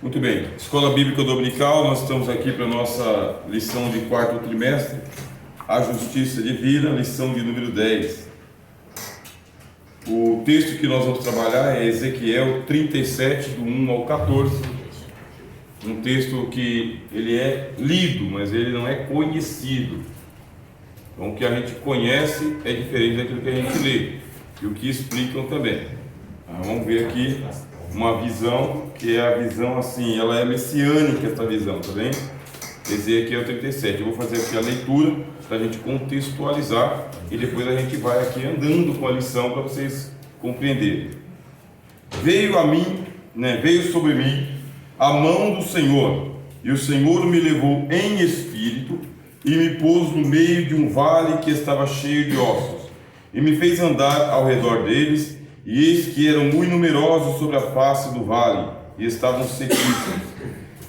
Muito bem, Escola Bíblica Dominical, nós estamos aqui para a nossa lição de quarto trimestre, a Justiça Divina, lição de número 10. O texto que nós vamos trabalhar é Ezequiel 37, do 1 ao 14, um texto que ele é lido, mas ele não é conhecido. Então o que a gente conhece é diferente daquilo que a gente lê, e o que explicam também. Vamos ver aqui uma visão, que é a visão assim, ela é messiânica, essa visão, tá bem? Ezequiel 37, eu vou fazer aqui a leitura para a gente contextualizar e depois a gente vai aqui andando com a lição para vocês compreenderem. Veio sobre mim a mão do Senhor, e o Senhor me levou em espírito e me pôs no meio de um vale que estava cheio de ossos, e me fez andar ao redor deles. E eis que eram muito numerosos sobre a face do vale, e estavam sequíssimos.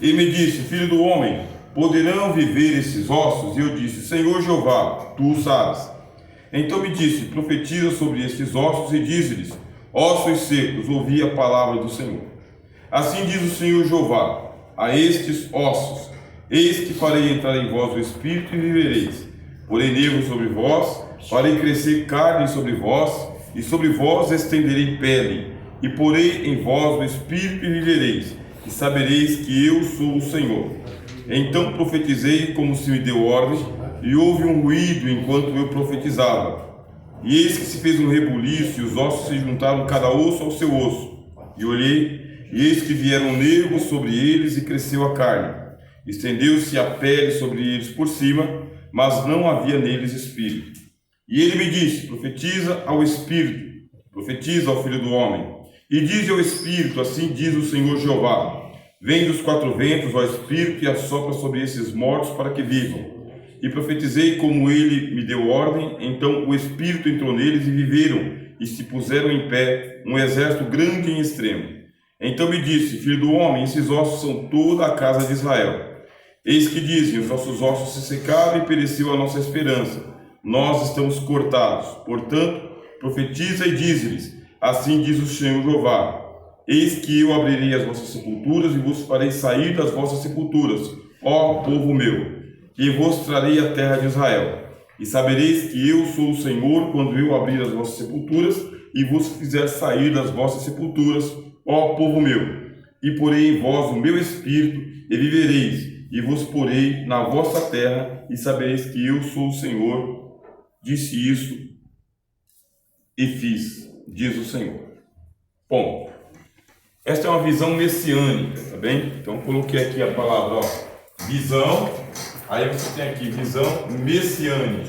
E me disse: filho do homem, poderão viver esses ossos? E eu disse: Senhor Jeová, tu o sabes. Então me disse: profetiza sobre estes ossos e dize-lhes: ossos secos, ouvi a palavra do Senhor. Assim diz o Senhor Jeová a estes ossos: eis que farei entrar em vós o espírito e vivereis. Porei nervos sobre vós, farei crescer carne sobre vós, e sobre vós estenderei pele, e porei em vós o espírito e vivereis, e sabereis que eu sou o Senhor. Então profetizei como se me deu ordem, e houve um ruído enquanto eu profetizava. E eis que se fez um rebuliço, e os ossos se juntaram cada osso ao seu osso. E olhei, e eis que vieram nervos sobre eles, e cresceu a carne. Estendeu-se a pele sobre eles por cima, mas não havia neles espírito. E ele me disse: profetiza ao Espírito, profetiza ao Filho do Homem, e diz ao Espírito: assim diz o Senhor Jeová: vem dos quatro ventos, ó Espírito, e assopra sobre esses mortos para que vivam. E profetizei como ele me deu ordem. Então o Espírito entrou neles e viveram, e se puseram em pé um exército grande em extremo. Então me disse: filho do homem, esses ossos são toda a casa de Israel. Eis que dizem: os nossos ossos se secaram e pereceu a nossa esperança. Nós estamos cortados. Portanto, profetiza e dize-lhes: assim diz o Senhor Jeová: eis que eu abrirei as vossas sepulturas e vos farei sair das vossas sepulturas, ó povo meu, e vos trarei a terra de Israel. E sabereis que eu sou o Senhor quando eu abrir as vossas sepulturas e vos fizer sair das vossas sepulturas, ó povo meu, e porei em vós o meu espírito e vivereis, e vos porei na vossa terra, e sabereis que eu sou o Senhor. Disse isso e fiz, diz o Senhor. Ponto. Esta é uma visão messiânica, tá bem? Então coloquei aqui a palavra, ó, visão. Aí você tem aqui visão messiânica.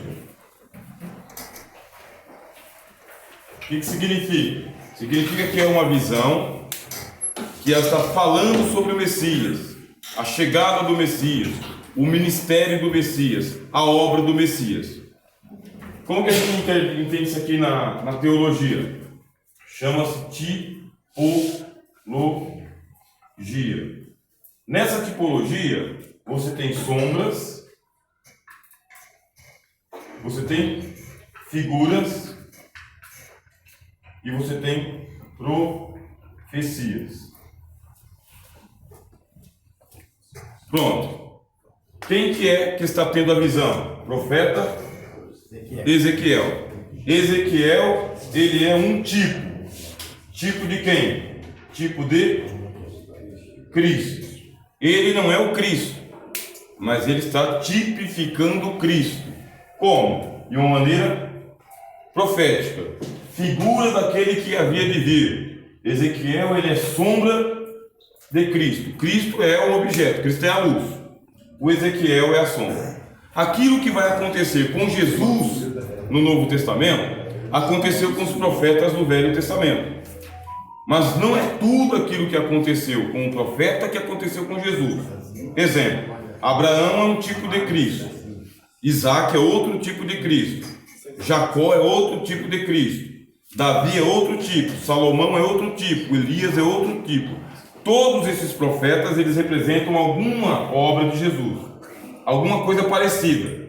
O que significa? Significa que é uma visão que ela está falando sobre o Messias, a chegada do Messias, o ministério do Messias, a obra do Messias. Como que a gente entende isso aqui na teologia? Chama-se tipologia. Nessa tipologia, você tem sombras, você tem figuras e você tem profecias. Pronto. Quem que é que está tendo a visão? Profeta Ezequiel. Ezequiel, ele é um tipo. Tipo de quem? Tipo de Cristo. Ele não é o Cristo, mas ele está tipificando o Cristo. Como? De uma maneira profética. Figura daquele que havia de vir. Ezequiel, ele é sombra de Cristo. Cristo é o objeto, Cristo é a luz. O Ezequiel é a sombra. Aquilo que vai acontecer com Jesus no Novo Testamento, aconteceu com os profetas do Velho Testamento. Mas não é tudo aquilo que aconteceu com o profeta que aconteceu com Jesus. Exemplo, Abraão é um tipo de Cristo. Isaac é outro tipo de Cristo. Jacó é outro tipo de Cristo. Davi é outro tipo. Salomão é outro tipo. Elias é outro tipo. Todos esses profetas, eles representam alguma obra de Jesus. Alguma coisa parecida.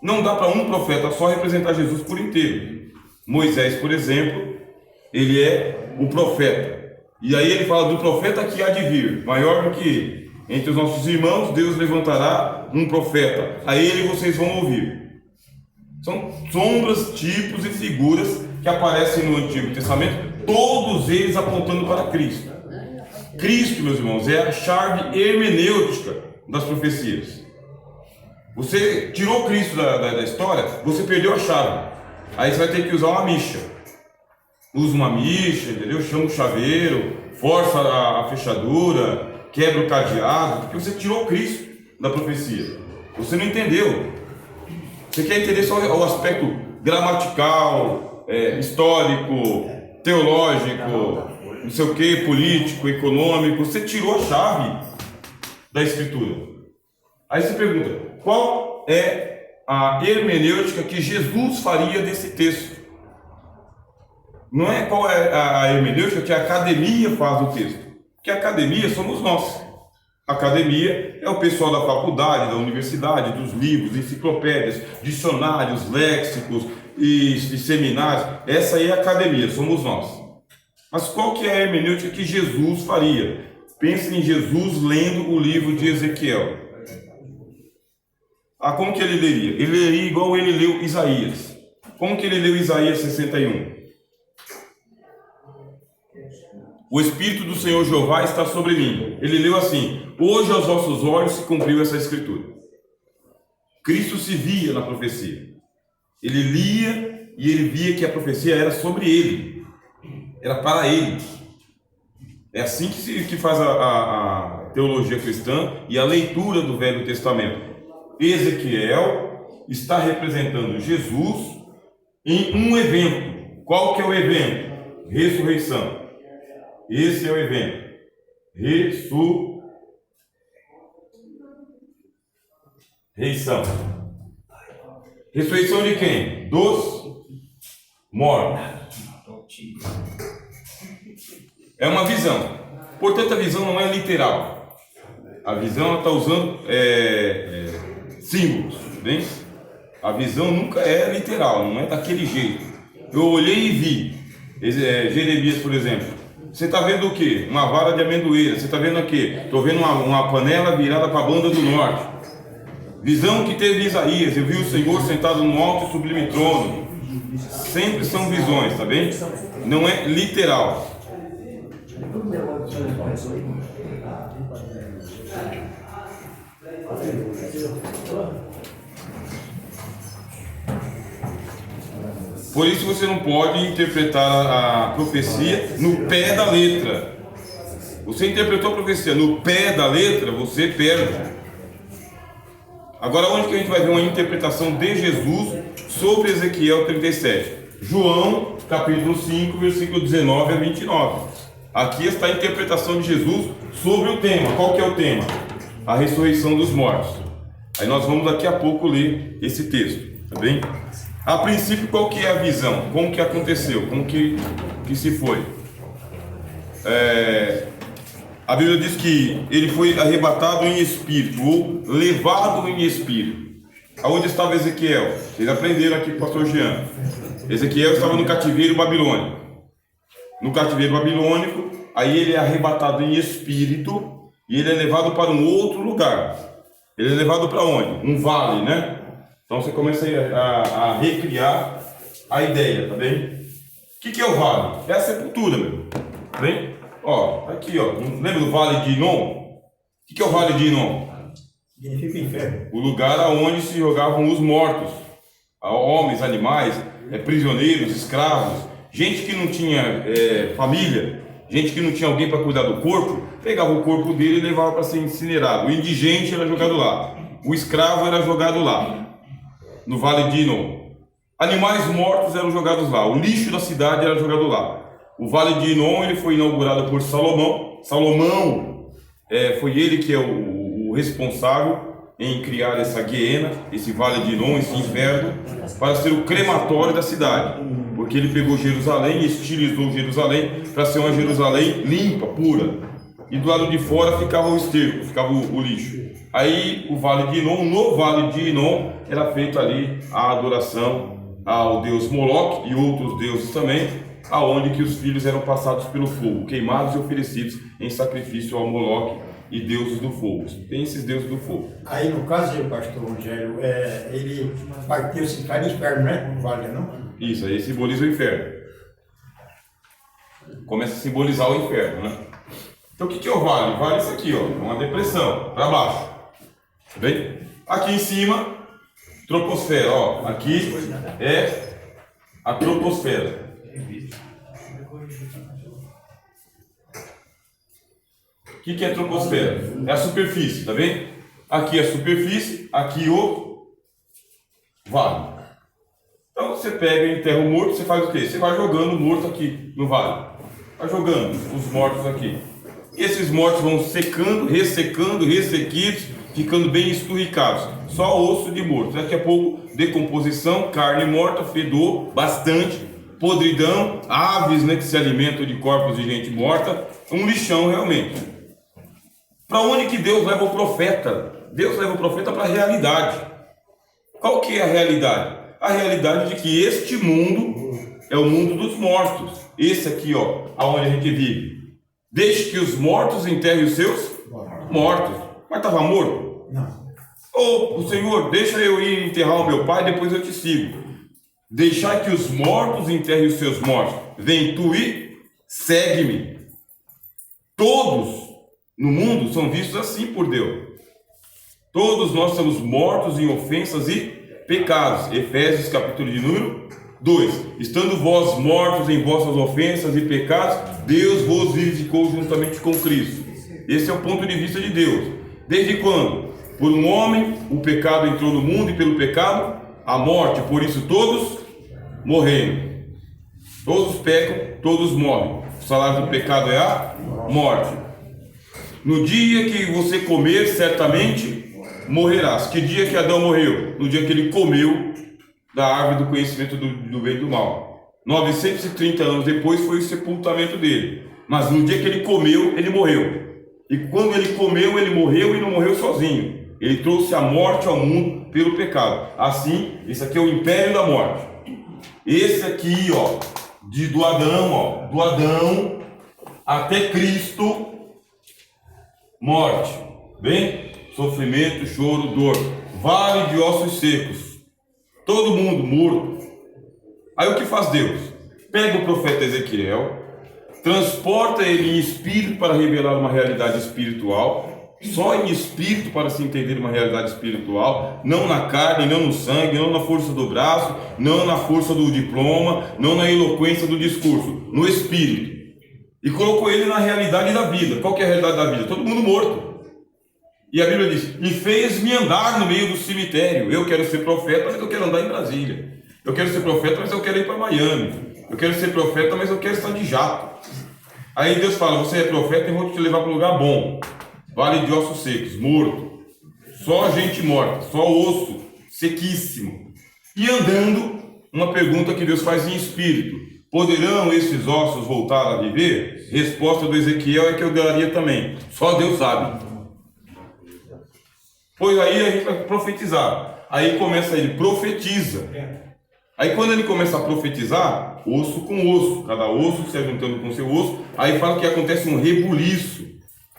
Não dá para um profeta só representar Jesus por inteiro. Moisés, por exemplo, ele é o profeta. E aí ele fala do profeta que há de vir, maior do que ele. Entre os nossos irmãos, Deus levantará um profeta, a ele vocês vão ouvir. São sombras, tipos e figuras que aparecem no Antigo Testamento, todos eles apontando para Cristo. Cristo, meus irmãos, é a chave hermenêutica das profecias. Você tirou Cristo da história, você perdeu a chave. Aí você vai ter que usar uma micha. Usa uma micha, entendeu? Chama o chaveiro, força a fechadura, quebra o cadeado, porque você tirou Cristo da profecia. Você não entendeu. Você quer entender só o aspecto gramatical, histórico, teológico, não sei o que, político, econômico. Você tirou a chave da Escritura. Aí você pergunta, qual é a hermenêutica que Jesus faria desse texto? Não é qual é a hermenêutica que a academia faz do texto. Porque a academia somos nós. A academia é o pessoal da faculdade, da universidade, dos livros, enciclopédias, dicionários, léxicos e seminários. Essa aí é a academia, somos nós. Mas qual que é a hermenêutica que Jesus faria? Pense em Jesus lendo o livro de Ezequiel. Como que ele leria? Ele leria igual ele leu Isaías. Como que ele leu Isaías 61? O Espírito do Senhor Jeová está sobre mim. Ele leu assim: hoje aos vossos olhos se cumpriu essa escritura. Cristo se via na profecia. Ele lia e ele via que a profecia era sobre ele. Era para ele. É assim que faz a teologia cristã e a leitura do Velho Testamento. Ezequiel está representando Jesus em um evento. Qual que é o evento? Ressurreição. Esse é o evento. Ressurreição. Ressurreição de quem? Dos mortos. É uma visão. Portanto, a visão não é literal. A visão está usando símbolos, bem? A visão nunca é literal, não é daquele jeito. Eu olhei e vi. Jeremias, por exemplo. Você está vendo o quê? Uma vara de amendoeira. Você está vendo o quê? Estou vendo uma panela virada para a banda do norte. Visão que teve Isaías. Eu vi o Senhor sentado no alto e sublime trono. Sempre são visões, tá bem? Não é literal. Por isso você não pode interpretar a profecia no pé da letra. Você interpretou a profecia no pé da letra, você perde. Agora, onde que a gente vai ver uma interpretação de Jesus sobre Ezequiel 37? João, capítulo 5, versículo 19 a 29. Aqui está a interpretação de Jesus sobre o tema. Qual que é o tema? A ressurreição dos mortos. Aí nós vamos daqui a pouco ler esse texto, tá bem? A princípio, qual que é a visão? Como que aconteceu? Como que se foi? A Bíblia diz que ele foi arrebatado em espírito, ou levado em espírito. Aonde estava Ezequiel? Vocês aprenderam aqui com o pastor Jean. Ezequiel estava no cativeiro babilônico. No cativeiro babilônico, aí ele é arrebatado em espírito e ele é levado para um outro lugar. Ele é levado para onde? Um vale, né? Então você começa a recriar a ideia, tá bem? O que é o vale? É a sepultura, meu. Tá bem? Ó, aqui, ó. Lembra do vale de Inom? O que é o vale de Inom? Significa inferno. O lugar aonde se jogavam os mortos. Homens, animais, prisioneiros, escravos. Gente que não tinha família, gente que não tinha alguém para cuidar do corpo, pegava o corpo dele e levava para ser incinerado. O indigente era jogado lá. O escravo era jogado lá. No Vale de Inom. Animais mortos eram jogados lá. O lixo da cidade era jogado lá. O Vale de Inom ele foi inaugurado por Salomão. Salomão foi ele que é o responsável em criar essa Guiena, esse Vale de Inom, esse inferno, para ser o crematório da cidade. Porque ele pegou Jerusalém e estilizou Jerusalém para ser uma Jerusalém limpa, pura. E do lado de fora ficava o esterco, ficava o lixo. Aí o Vale de Inom, no Vale de Inom, era feita ali a adoração ao deus Moloque e outros deuses também, aonde que os filhos eram passados pelo fogo, queimados e oferecidos em sacrifício ao Moloque e deuses do fogo. Tem esses deuses do fogo. Aí no caso do pastor Rogério, ele partiu-se para o inferno, né? Não vale, não? Isso, aí simboliza o inferno. Começa a simbolizar o inferno, né? Então o que é o vale? O vale é isso aqui, ó, uma depressão, para baixo. Tá bem? Aqui em cima, troposfera, ó. Aqui é a troposfera. O que é a troposfera? É a superfície, tá vendo? Aqui é a superfície, aqui o vale. Então você pega e enterra o morto, você faz o quê? Você vai jogando o morto aqui no vale. Vai jogando os mortos aqui. E esses mortos vão secando, ressequidos, ficando bem esturricados. Só osso de morto. Daqui a pouco, decomposição, carne morta, fedor, bastante, podridão, aves, né, que se alimentam de corpos de gente morta. Um lixão realmente. Para onde que Deus leva o profeta? Deus leva o profeta para a realidade. Qual que é a realidade? A realidade de que este mundo é o mundo dos mortos. Esse aqui, ó, aonde a gente vive. Deixe que os mortos enterrem os seus mortos. Mas estava morto? Não. Ô, o Senhor, deixa eu ir enterrar o meu pai, depois eu te sigo. Deixar que os mortos enterrem os seus mortos. Vem tu e segue-me. Todos no mundo são vistos assim por Deus. Todos nós somos mortos em ofensas e pecados. Efésios capítulo de número 2. Estando vós mortos em vossas ofensas e pecados, Deus vos vivificou juntamente com Cristo. Esse é o ponto de vista de Deus. Desde quando? Por um homem o pecado entrou no mundo, e pelo pecado a morte. Por isso todos morreram. Todos pecam, todos morrem. O salário do pecado é a morte. No dia que você comer, certamente morrerás. Que dia que Adão morreu? No dia que ele comeu da árvore do conhecimento do bem e do mal. 930 anos depois foi o sepultamento dele. Mas no dia que ele comeu, ele morreu. E quando ele comeu, ele morreu, e não morreu sozinho. Ele trouxe a morte ao mundo pelo pecado. Assim, esse aqui é o império da morte. Esse aqui, ó, do Adão até Cristo, morte, bem? Sofrimento, choro, dor, vale de ossos secos, todo mundo morto. Aí o que faz Deus? Pega o profeta Ezequiel, transporta ele em espírito para revelar uma realidade espiritual, só em espírito para se entender uma realidade espiritual, não na carne, não no sangue, não na força do braço, não na força do diploma, não na eloquência do discurso, no espírito. E colocou ele na realidade da vida. Qual que é a realidade da vida? Todo mundo morto. E a Bíblia diz: e fez-me andar no meio do cemitério. Eu quero ser profeta, mas eu quero andar em Brasília. Eu quero ser profeta, mas eu quero ir para Miami. Eu quero ser profeta, mas eu quero estar de jato. Aí Deus fala: você é profeta e eu vou te levar para um lugar bom. Vale de ossos secos, morto. Só gente morta, só osso, sequíssimo. E andando, uma pergunta que Deus faz em espírito: poderão esses ossos voltar a viver? Resposta do Ezequiel é que eu daria também. Só Deus sabe. Pois aí a gente vai profetizar. Aí começa, ele profetiza. Aí quando ele começa a profetizar, osso com osso, cada osso se juntando com seu osso, aí fala que acontece um rebuliço.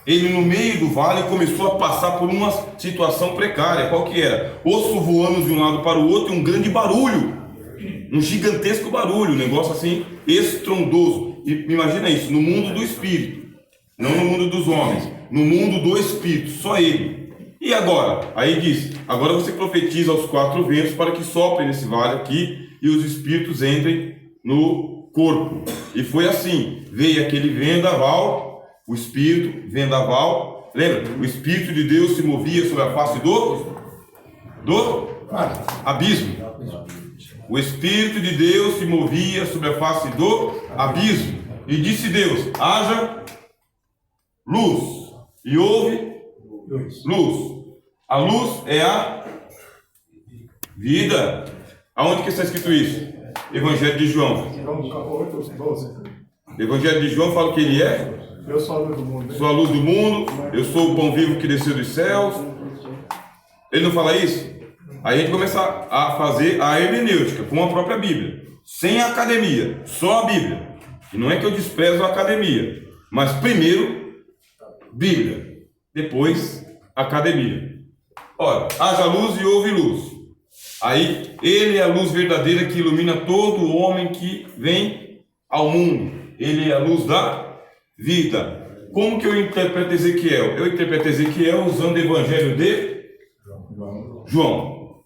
Ele no meio do vale começou a passar por uma situação precária. Qual que era? Osso voando de um lado para o outro e um grande barulho. Um gigantesco barulho, um negócio assim estrondoso. E imagina isso, no mundo do espírito, não no mundo dos homens, no mundo do espírito, só ele. E agora? Aí diz: agora você profetiza aos 4 ventos para que soprem nesse vale aqui e os espíritos entrem no corpo. E foi assim: veio aquele vendaval, o espírito, vendaval, lembra? O espírito de Deus se movia sobre a face do abismo. O espírito de Deus se movia sobre a face do abismo. E disse Deus: haja luz. E houve luz. A luz é a vida. Aonde que está escrito isso? Evangelho de João. Evangelho de João fala que ele é: eu sou a luz do mundo. Sou a luz do mundo, eu sou o pão vivo que desceu dos céus. Ele não fala isso? Aí a gente começa a fazer a hermenêutica com a própria Bíblia, sem academia, só a Bíblia. E não é que eu desprezo a academia, mas primeiro Bíblia, depois academia. Ora, haja luz e houve luz. Aí, ele é a luz verdadeira que ilumina todo homem que vem ao mundo. Ele é a luz da vida. Como que eu interpreto Ezequiel? Eu interpreto Ezequiel usando o Evangelho de João.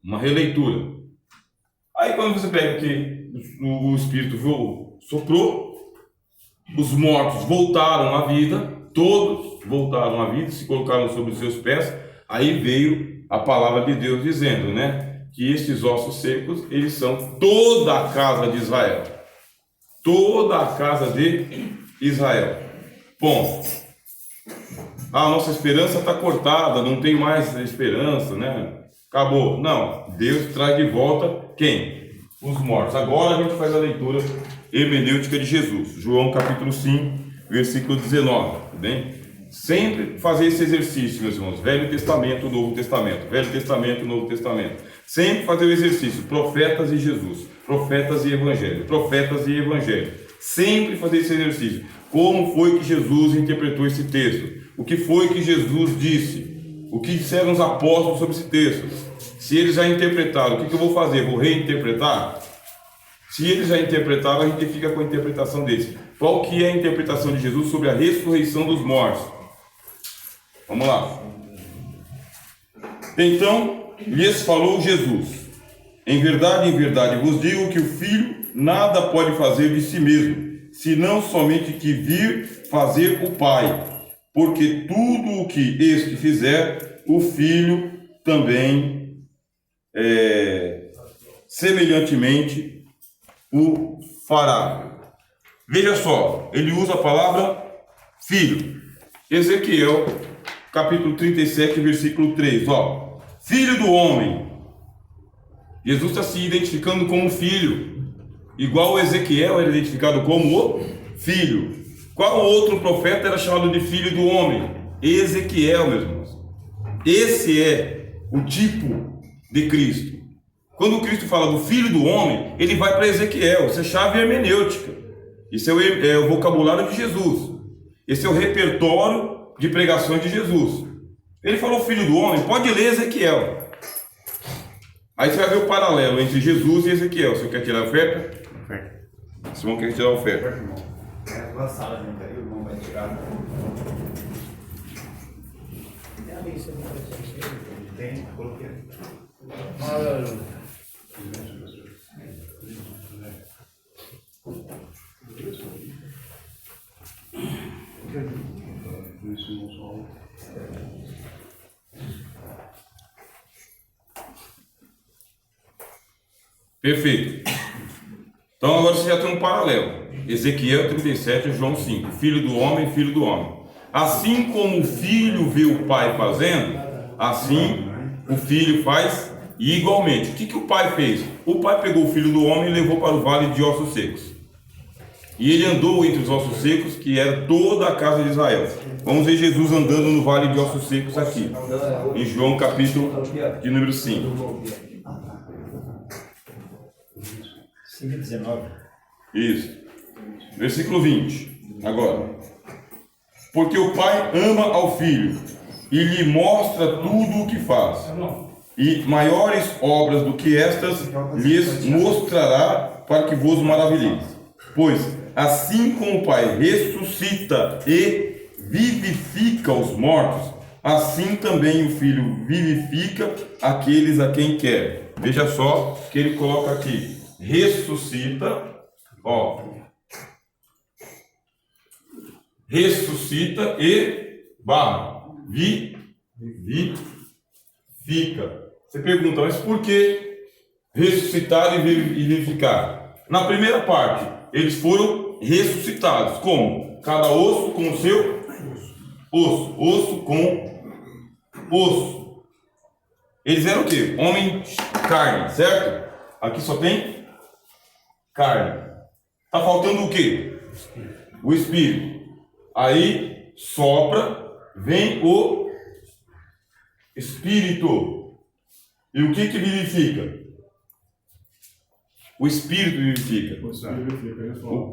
Uma releitura. Aí quando você pega que o Espírito soprou, os mortos voltaram à vida, todos voltaram à vida, se colocaram sobre os seus pés, aí veio a palavra de Deus dizendo, né, que estes ossos secos, eles são toda a casa de Israel. Toda a casa de Israel. Ponto. A nossa esperança está cortada, não tem mais esperança, né? Acabou. Não, Deus traz de volta quem? Os mortos. Agora a gente faz a leitura hermenêutica de Jesus. João capítulo 5, versículo 19. Tudo bem? Sempre fazer esse exercício, meus irmãos. Velho Testamento, Novo Testamento. Velho Testamento, Novo Testamento. Sempre fazer o exercício. Profetas e Jesus. Profetas e Evangelho. Profetas e Evangelho. Sempre fazer esse exercício. Como foi que Jesus interpretou esse texto? O que foi que Jesus disse? O que disseram os apóstolos sobre esse texto? Se eles já interpretaram, o que eu vou fazer? Vou reinterpretar? Se eles já interpretaram, a gente fica com a interpretação deles. Qual que é a interpretação de Jesus sobre a ressurreição dos mortos? Vamos lá. Então, lhes falou Jesus: em verdade, vos digo que o Filho nada pode fazer de si mesmo, senão somente que vir fazer o Pai. Porque tudo o que este fizer, o Filho também semelhantemente o fará. Veja só, ele usa a palavra filho. Ezequiel, capítulo 37, versículo 3, ó. Filho do homem. Jesus está se identificando como filho, igual o Ezequiel era identificado como o filho. Qual outro profeta era chamado de filho do homem? Ezequiel, meus irmãos. Esse é o tipo de Cristo. Quando Cristo fala do filho do homem, ele vai para Ezequiel. Isso é chave hermenêutica. Isso é o vocabulário de Jesus. Esse é o repertório de pregações de Jesus. Ele falou filho do homem, pode ler Ezequiel. Aí você vai ver o paralelo entre Jesus e Ezequiel. Você quer tirar a oferta? Simão quer tirar a oferta. É duas salas, né? Aí o irmão vai tirar. Tem, coloquei. Perfeito. Então agora você já tem um paralelo. Ezequiel 37 e João 5. Filho do homem, filho do homem. Assim como o filho vê o pai fazendo, assim o filho faz igualmente. O que o pai fez? O pai pegou o filho do homem e levou para o vale de ossos secos. E ele andou entre os ossos secos, que era toda a casa de Israel. Vamos ver Jesus andando no vale de ossos secos aqui, em João capítulo de número 5. 5:19. Isso. Versículo 20. Agora. Porque o pai ama ao filho e lhe mostra tudo o que faz. E maiores obras do que estas lhes mostrará para que vos maravilheis. Pois assim como o pai ressuscita e vivifica os mortos, assim também o filho vivifica aqueles a quem quer. Veja só que ele coloca aqui. Ressuscita, ó. Ressuscita e vivifica. Você pergunta, mas por que ressuscitar e vivificar? Na primeira parte, eles foram ressuscitados. Como? Cada osso com o seu osso. Osso com osso. Eles eram o quê? Homem carne, certo? Aqui só tem carne. Está faltando o quê? O espírito. Aí sopra, vem o espírito. E o que vivifica? O Espírito vivifica. O Espírito fica, ele falou.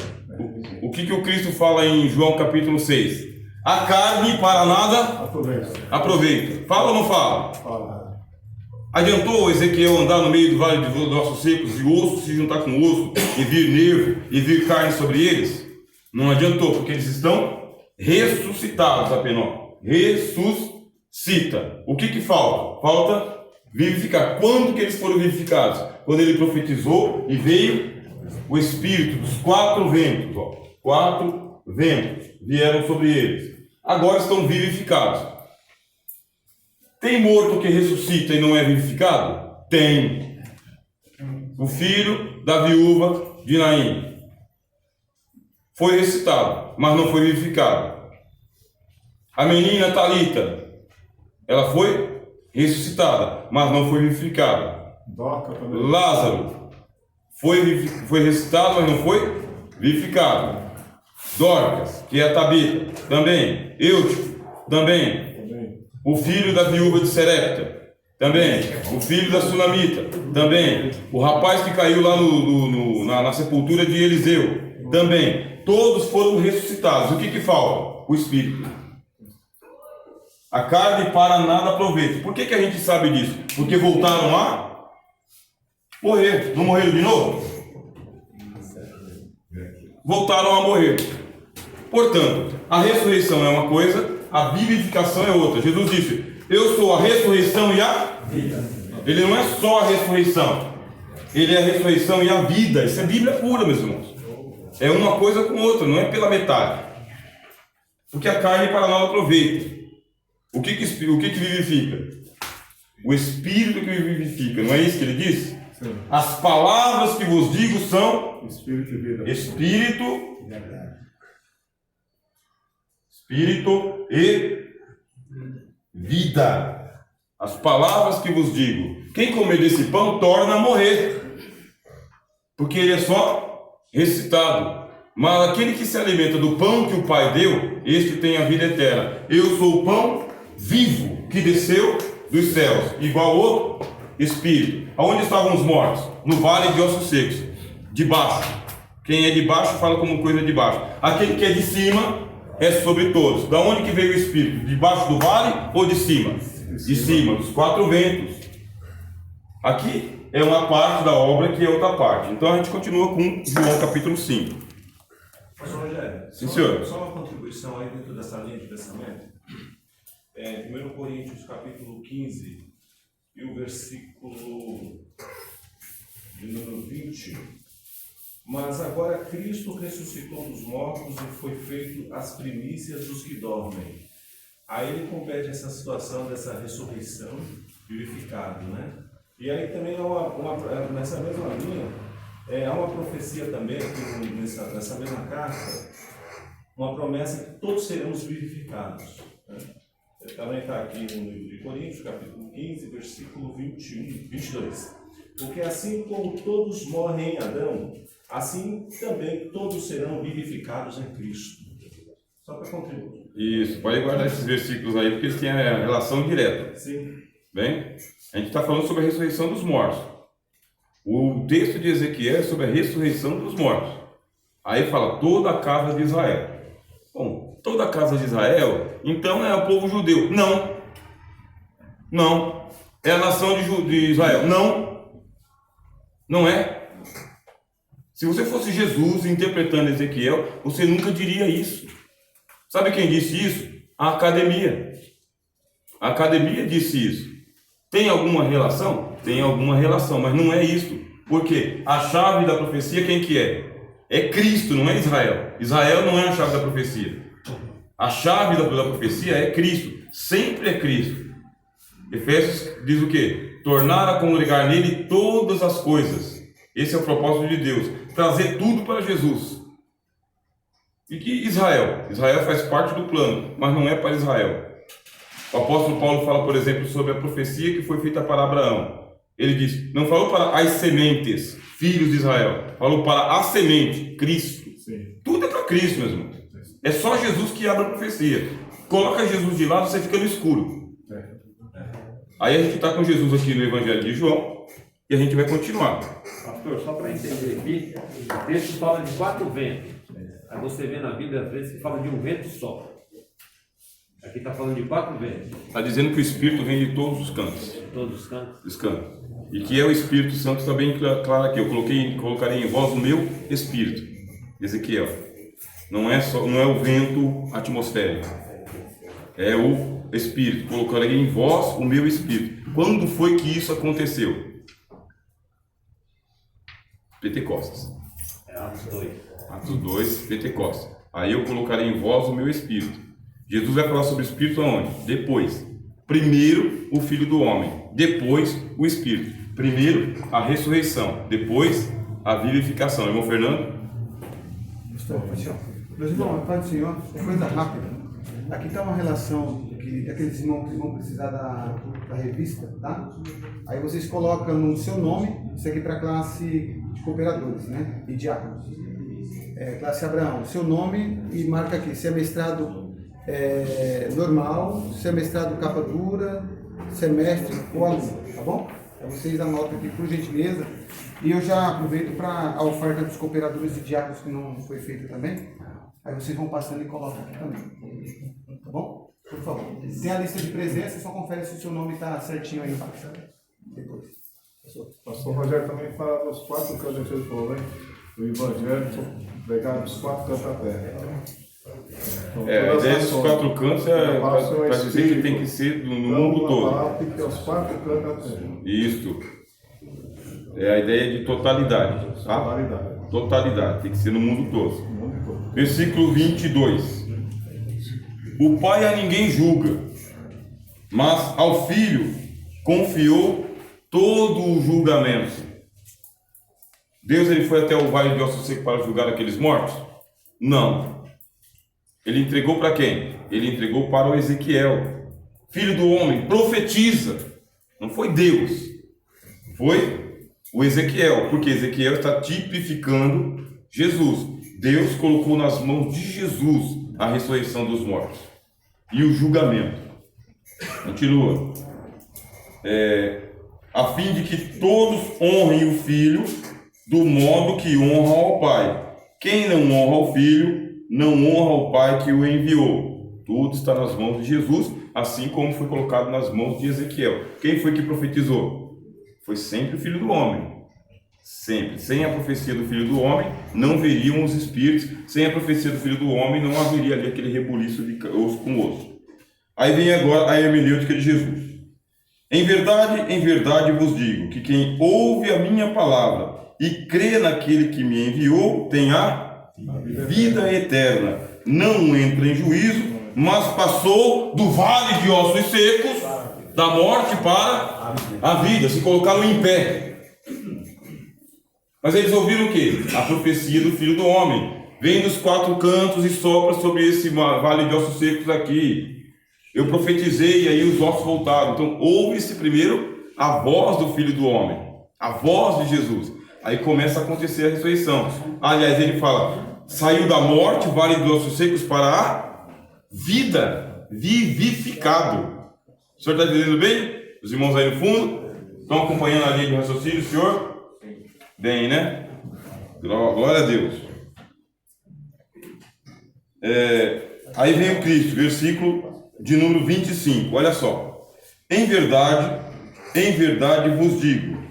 O que o Cristo fala em João capítulo 6? A carne para nada aproveita. Fala ou não fala? Fala. Adiantou Ezequiel andar no meio do vale de ossos secos e osso se juntar com osso e vir nervo e vir carne sobre eles? Não adiantou, porque eles estão ressuscitados apenas. Ressuscita. O que falta? Falta vivificar. Quando que eles foram vivificados? Quando ele profetizou e veio o Espírito dos 4 ventos. 4 ventos vieram sobre eles. Agora estão vivificados. Tem morto que ressuscita e não é vivificado? Tem. O filho da viúva de Naim foi ressuscitado, mas não foi vivificado. A menina Talita, ela foi ressuscitada, mas não foi vivificada. Lázaro foi ressuscitado, mas não foi vivificado. Dorcas, que é a Tabita, também. Eutico, também. O filho da viúva de Serepta, também. O filho da Sunamita, também. O rapaz que caiu lá na sepultura de Eliseu, também. Todos foram ressuscitados. O que falta? O Espírito. A carne para nada aproveita. Por que a gente sabe disso? Porque voltaram a morrer. Não morreram de novo? Voltaram a morrer. Portanto, a ressurreição é uma coisa, a vivificação é outra. Jesus disse: eu sou a ressurreição e a vida. Ele não é só a ressurreição, ele é a ressurreição e a vida. Isso é Bíblia pura, meus irmãos. É uma coisa com outra, não é pela metade. Porque a carne para nada aproveita. O que vivifica? O Espírito que vivifica, não é isso que ele disse? Sim. As palavras que vos digo são Espírito e vida. Espírito e vida. As palavras que vos digo. Quem comer desse pão torna a morrer, porque ele é só ressuscitado. Mas aquele que se alimenta do pão que o Pai deu, este tem a vida eterna. Eu sou o pão vivo que desceu dos céus, igual ao outro Espírito. Aonde estavam os mortos? No vale de ossos secos, de baixo. Quem é de baixo fala como coisa de baixo. Aquele que é de cima é sobre todos. Da onde que veio o Espírito? De baixo do vale ou de cima? De cima, dos 4 ventos. Aqui é uma parte da obra que é outra parte. Então a gente continua com João capítulo 5. Pastor Rogério, sim, senhor. Só uma contribuição aí dentro dessa linha de pensamento. 1 Coríntios capítulo 15 e o versículo de número 20. Mas agora Cristo ressuscitou dos mortos e foi feito as primícias dos que dormem. Aí ele compete essa situação dessa ressurreição vivificado, né? E aí também nessa mesma linha, há uma profecia também, aqui nessa mesma carta, uma promessa que todos seremos vivificados, né? Também está aqui no livro de Coríntios, capítulo 15, versículo 21, 22. Porque assim como todos morrem em Adão, assim também todos serão vivificados em Cristo. Só para contribuir. Isso, pode guardar esses versículos aí, porque eles têm a relação direta. Sim. Bem, a gente está falando sobre a ressurreição dos mortos. O texto de Ezequiel é sobre a ressurreição dos mortos. Aí fala toda a casa de Israel. Bom, toda a casa de Israel, então é o povo judeu. Não. Não. É a nação de Israel. Não. Não é. Se você fosse Jesus interpretando Ezequiel, você nunca diria isso. Sabe quem disse isso? A academia. A academia disse isso. Tem alguma relação? Tem alguma relação, mas não é isso. Porque a chave da profecia quem que é? É Cristo, não é Israel. Israel não é a chave da profecia. A chave da profecia é Cristo. Sempre é Cristo. Efésios diz o quê? Tornar a congregar nele todas as coisas. Esse é o propósito de Deus. Trazer tudo para Jesus. E que Israel? Israel faz parte do plano, mas não é para Israel. O apóstolo Paulo fala, por exemplo, sobre a profecia que foi feita para Abraão. Ele diz, não falou para as sementes, filhos de Israel. Falou para a semente, Cristo. Sim. Tudo é para Cristo, meus irmãos. É só Jesus que abre a profecia. Coloca Jesus de lado, você fica no escuro. Aí a gente está com Jesus aqui no Evangelho de João. e a gente vai continuar. Pastor, só para entender aqui, o texto fala de 4 ventos. Aí você vê na Bíblia, às vezes, que fala de um vento só. Aqui está falando de 4 ventos. Está dizendo que o Espírito vem de todos os cantos. De todos os cantos. Os cantos. E que é o Espírito Santo, está bem claro aqui. Eu colocarei em vós o meu Espírito. Ezequiel. Não é o vento atmosférico. É o Espírito. Colocarei em vós o meu Espírito. Quando foi que isso aconteceu? Pentecostes. É Atos 2. Atos 2, Pentecostes. Aí eu colocarei em vós o meu Espírito. Jesus vai falar sobre o Espírito aonde? Depois. Primeiro o Filho do Homem, depois o Espírito. Primeiro a ressurreição, depois a vivificação. Irmão Fernando? Meus irmãos, Pai do Senhor, é coisa rápida. Aqui está uma relação que aqueles irmãos que vão precisar da revista, tá? Aí vocês colocam no seu nome, isso aqui para a classe de cooperadores, né? E diáconos. Classe Abraão, seu nome e marca aqui, se é mestrado normal, se é mestrado capa dura, semestre ou aluno, tá bom? Então vocês anotam aqui por gentileza. E eu já aproveito para a oferta dos cooperadores e diáconos que não foi feita também. Aí vocês vão passando e colocam aqui também. Tá bom? Por favor. Tem a lista de presença, só confere se o seu nome está certinho aí embaixo. Depois. Pastor Rogério também fala dos 4 cantos que ele falou, né? O Evangelho pregado dos 4 cantos da terra. Então, A ideia dos 4 cantos é para dizer que tem que ser no mundo todo. Tem que ter os 4 cantos da terra. Isso. É a ideia de totalidade. Tá? Totalidade. Tem que ser no mundo todo. Versículo 22. O Pai a ninguém julga, mas ao Filho confiou todo o julgamento. Deus ele foi até o vale de ossos secos para julgar aqueles mortos? Não. Ele entregou para quem? Ele entregou para o Ezequiel, filho do homem, profetiza. Não foi Deus, foi o Ezequiel, porque Ezequiel está tipificando Jesus. Deus colocou nas mãos de Jesus a ressurreição dos mortos e o julgamento. Continua. A fim de que todos honrem o Filho do modo que honram ao Pai. Quem não honra o Filho, não honra o Pai que o enviou. Tudo está nas mãos de Jesus, assim como foi colocado nas mãos de Ezequiel. Quem foi que profetizou? Foi sempre o Filho do Homem. Sempre. Sem a profecia do Filho do Homem, não veriam os espíritos. Sem a profecia do Filho do Homem, não haveria ali aquele rebuliço de osso com osso. Aí vem agora a hermenêutica de Jesus. Em verdade vos digo que quem ouve a minha palavra e crê naquele que me enviou tem a vida eterna. Não entra em juízo, mas passou do vale de ossos secos, da morte para a vida. Se colocaram em pé. Mas eles ouviram o quê? A profecia do Filho do Homem. Vem dos 4 cantos e sopra sobre esse vale de ossos secos aqui. Eu profetizei e aí os ossos voltaram. Então ouve-se primeiro a voz do Filho do Homem, a voz de Jesus. Aí começa a acontecer a ressurreição. Aliás, ele fala, saiu da morte, vale de ossos secos, para a vida, vivificado. O senhor está entendendo bem? Os irmãos aí no fundo estão acompanhando a linha de raciocínio, senhor? Bem, né? Glória a Deus. Aí vem o Cristo, versículo de número 25. Olha só. Em verdade vos digo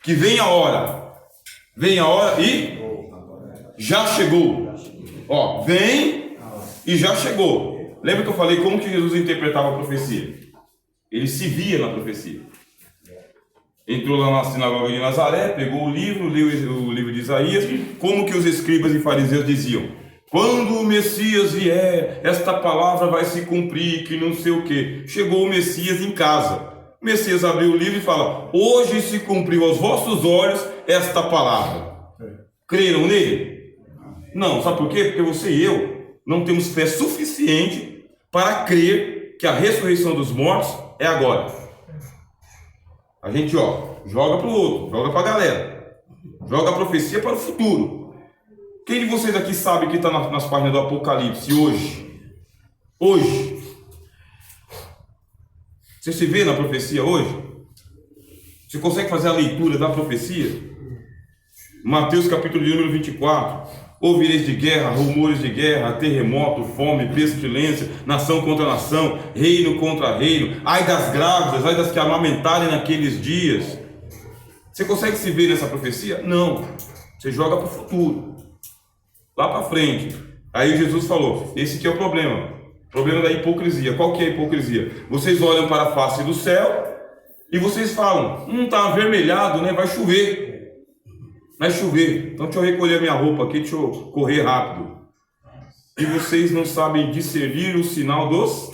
que vem a hora e já chegou. Ó, vem e já chegou. Lembra que eu falei como que Jesus interpretava a profecia? Ele se via na profecia. Entrou lá na sinagoga de Nazaré, pegou o livro, leu o livro de Isaías, como que os escribas e fariseus diziam: quando o Messias vier, esta palavra vai se cumprir, que não sei o que. Chegou o Messias em casa. O Messias abriu o livro e fala: hoje se cumpriu aos vossos olhos esta palavra. Creram nele? Não, sabe por quê? Porque você e eu não temos fé suficiente para crer que a ressurreição dos mortos é agora. A gente, joga para o outro, joga para a galera, joga a profecia para o futuro. Quem de vocês aqui sabe que está nas páginas do Apocalipse hoje? Hoje. Você se vê na profecia hoje? Você consegue fazer a leitura da profecia? Mateus capítulo de número 24. Ouvireis de guerra, rumores de guerra, terremoto, fome, pestilência, nação contra nação, reino contra reino. Ai das grávidas, ai das que amamentarem naqueles dias. Você consegue se ver nessa profecia? Não. Você joga para o futuro, lá para frente. Aí Jesus falou, esse aqui é o problema. O problema da hipocrisia. Qual que é a hipocrisia? Vocês olham para a face do céu e vocês falam, está avermelhado, né? Vai chover. Vai chover, então deixa eu recolher minha roupa aqui, deixa eu correr rápido. E vocês não sabem discernir o sinal dos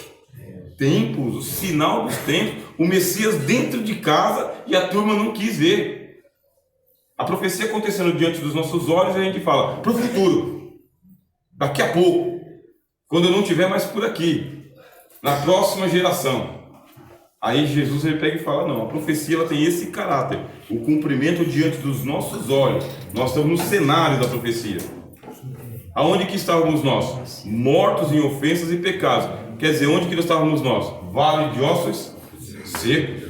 tempos, o sinal dos tempos. O Messias dentro de casa e a turma não quis ver. A profecia acontecendo diante dos nossos olhos e a gente fala, para o futuro, daqui a pouco, quando eu não estiver mais por aqui, na próxima geração. Aí Jesus ele pega e fala, não, a profecia ela tem esse caráter, o cumprimento diante dos nossos olhos. Nós estamos no cenário da profecia. Aonde que estávamos nós? Mortos em ofensas e pecados. Quer dizer, onde que nós estávamos nós? Vale de ossos secos.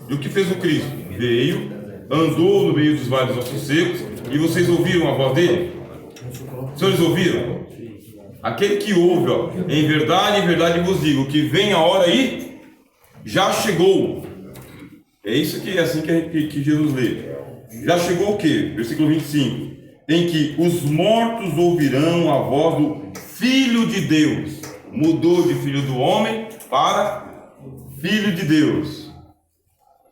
E o que fez o Cristo? Veio, andou no meio dos vales dos ossos secos, e vocês ouviram a voz dele? Os senhores ouviram? Aquele que ouve, ó, em verdade vos digo, que vem a hora aí, já chegou. É isso que é assim que Jesus lê. Já chegou o quê? Versículo 25. Em que os mortos ouvirão a voz do Filho de Deus. Mudou de filho do homem para Filho de Deus.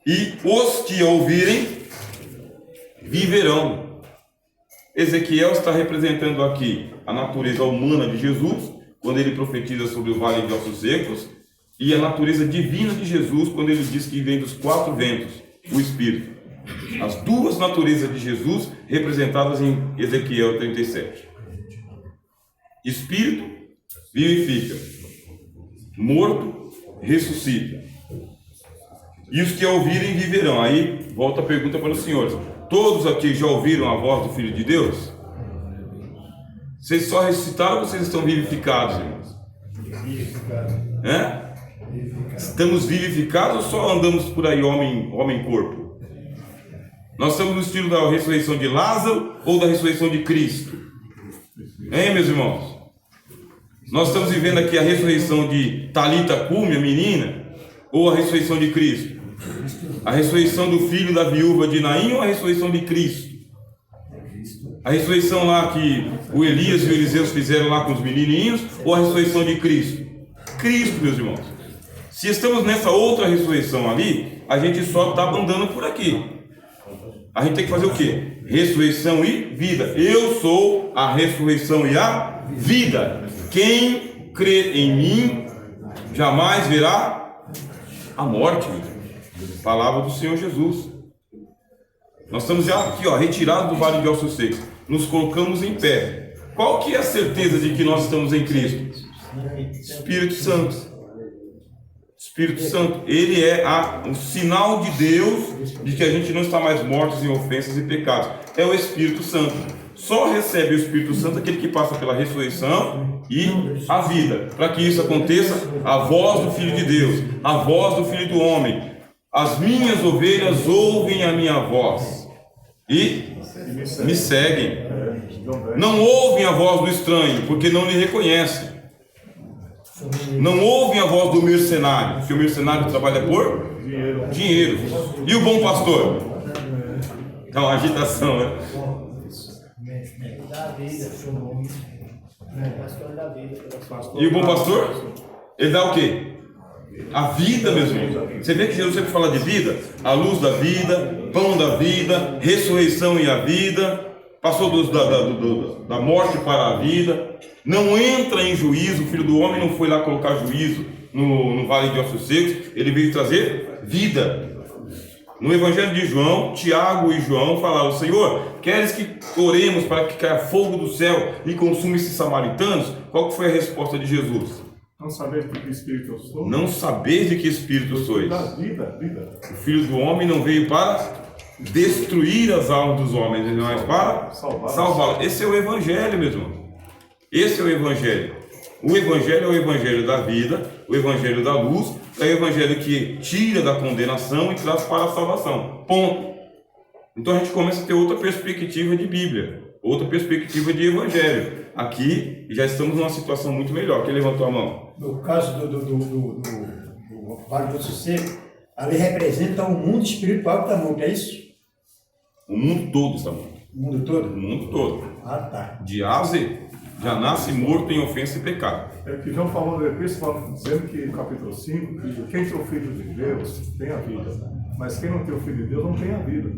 E os que ouvirem viverão. Ezequiel está representando aqui a natureza humana de Jesus, quando ele profetiza sobre o vale de ossos secos, e a natureza divina de Jesus, quando ele diz que vem dos 4 ventos, o Espírito. As duas naturezas de Jesus representadas em Ezequiel 37. Espírito vivifica, morto ressuscita. E os que ouvirem viverão. Aí volta a pergunta para os senhores. Todos aqui já ouviram a voz do Filho de Deus? Vocês só ressuscitaram ou vocês estão vivificados, irmãos? É? Estamos vivificados ou só andamos por aí homem-corpo? Nós estamos no estilo da ressurreição de Lázaro ou da ressurreição de Cristo? Hein, meus irmãos? Nós estamos vivendo aqui a ressurreição de Talita Cume, a menina, ou a ressurreição de Cristo? A ressurreição do filho da viúva de Naim ou a ressurreição de Cristo? A ressurreição lá que o Elias e o Eliseu fizeram lá com os menininhos ou a ressurreição de Cristo? Cristo, meus irmãos. Se estamos nessa outra ressurreição ali, a gente só está andando por aqui. A gente tem que fazer o quê? Ressurreição e vida. Eu sou a ressurreição e a vida. Quem crê em mim jamais verá a morte. Palavra do Senhor Jesus. Nós estamos já aqui, ó, retirados do vale de ossos secos. Nos colocamos em pé. Qual que é a certeza de que nós estamos em Cristo? Espírito Santo. Espírito Santo, ele é o sinal de Deus de que a gente não está mais mortos em ofensas e pecados. É o Espírito Santo. Só recebe o Espírito Santo aquele que passa pela ressurreição e a vida. Para que isso aconteça, a voz do Filho de Deus, a voz do Filho do Homem. As minhas ovelhas ouvem a minha voz e me seguem. Não ouvem a voz do estranho, porque não lhe reconhecem. Não ouvem a voz do mercenário, porque o mercenário trabalha por dinheiro. E o bom pastor? É uma agitação, né? E o bom pastor? Ele dá o quê? A vida, meus irmãos. Você vê que Jesus sempre fala de vida? A luz da vida, pão da vida, ressurreição e a vida. Passou da morte para a vida. Não entra em juízo. O Filho do Homem não foi lá colocar juízo no vale de ossos secos. Ele veio trazer vida. No Evangelho de João, Tiago e João falaram: Senhor, queres que oremos para que caia fogo do céu e consuma esses samaritanos? Qual que foi a resposta de Jesus? Não sabeis de que espírito eu sou? Não sabeis de que espírito sois. Vida. O Filho do Homem não veio para destruir as almas dos homens, mas para salvá-las. Esse é o Evangelho, meu irmão. Esse é o Evangelho. O Evangelho é o Evangelho da vida, o Evangelho da luz, é o Evangelho que tira da condenação e traz para a salvação. Ponto. Então a gente começa a ter outra perspectiva de Bíblia, outra perspectiva de Evangelho. Aqui já estamos numa situação muito melhor. Quem levantou a mão? No caso do Vale do Sossego, ali representa o mundo espiritual que está morto, é isso? O mundo todo está morto. O mundo todo? O mundo todo. Ah, tá. De A a Z. Já nasce morto em ofensa e pecado. É que João falou no Epístola, dizendo que no capítulo 5, que quem tem o Filho de Deus tem a vida, mas quem não tem o Filho de Deus não tem a vida.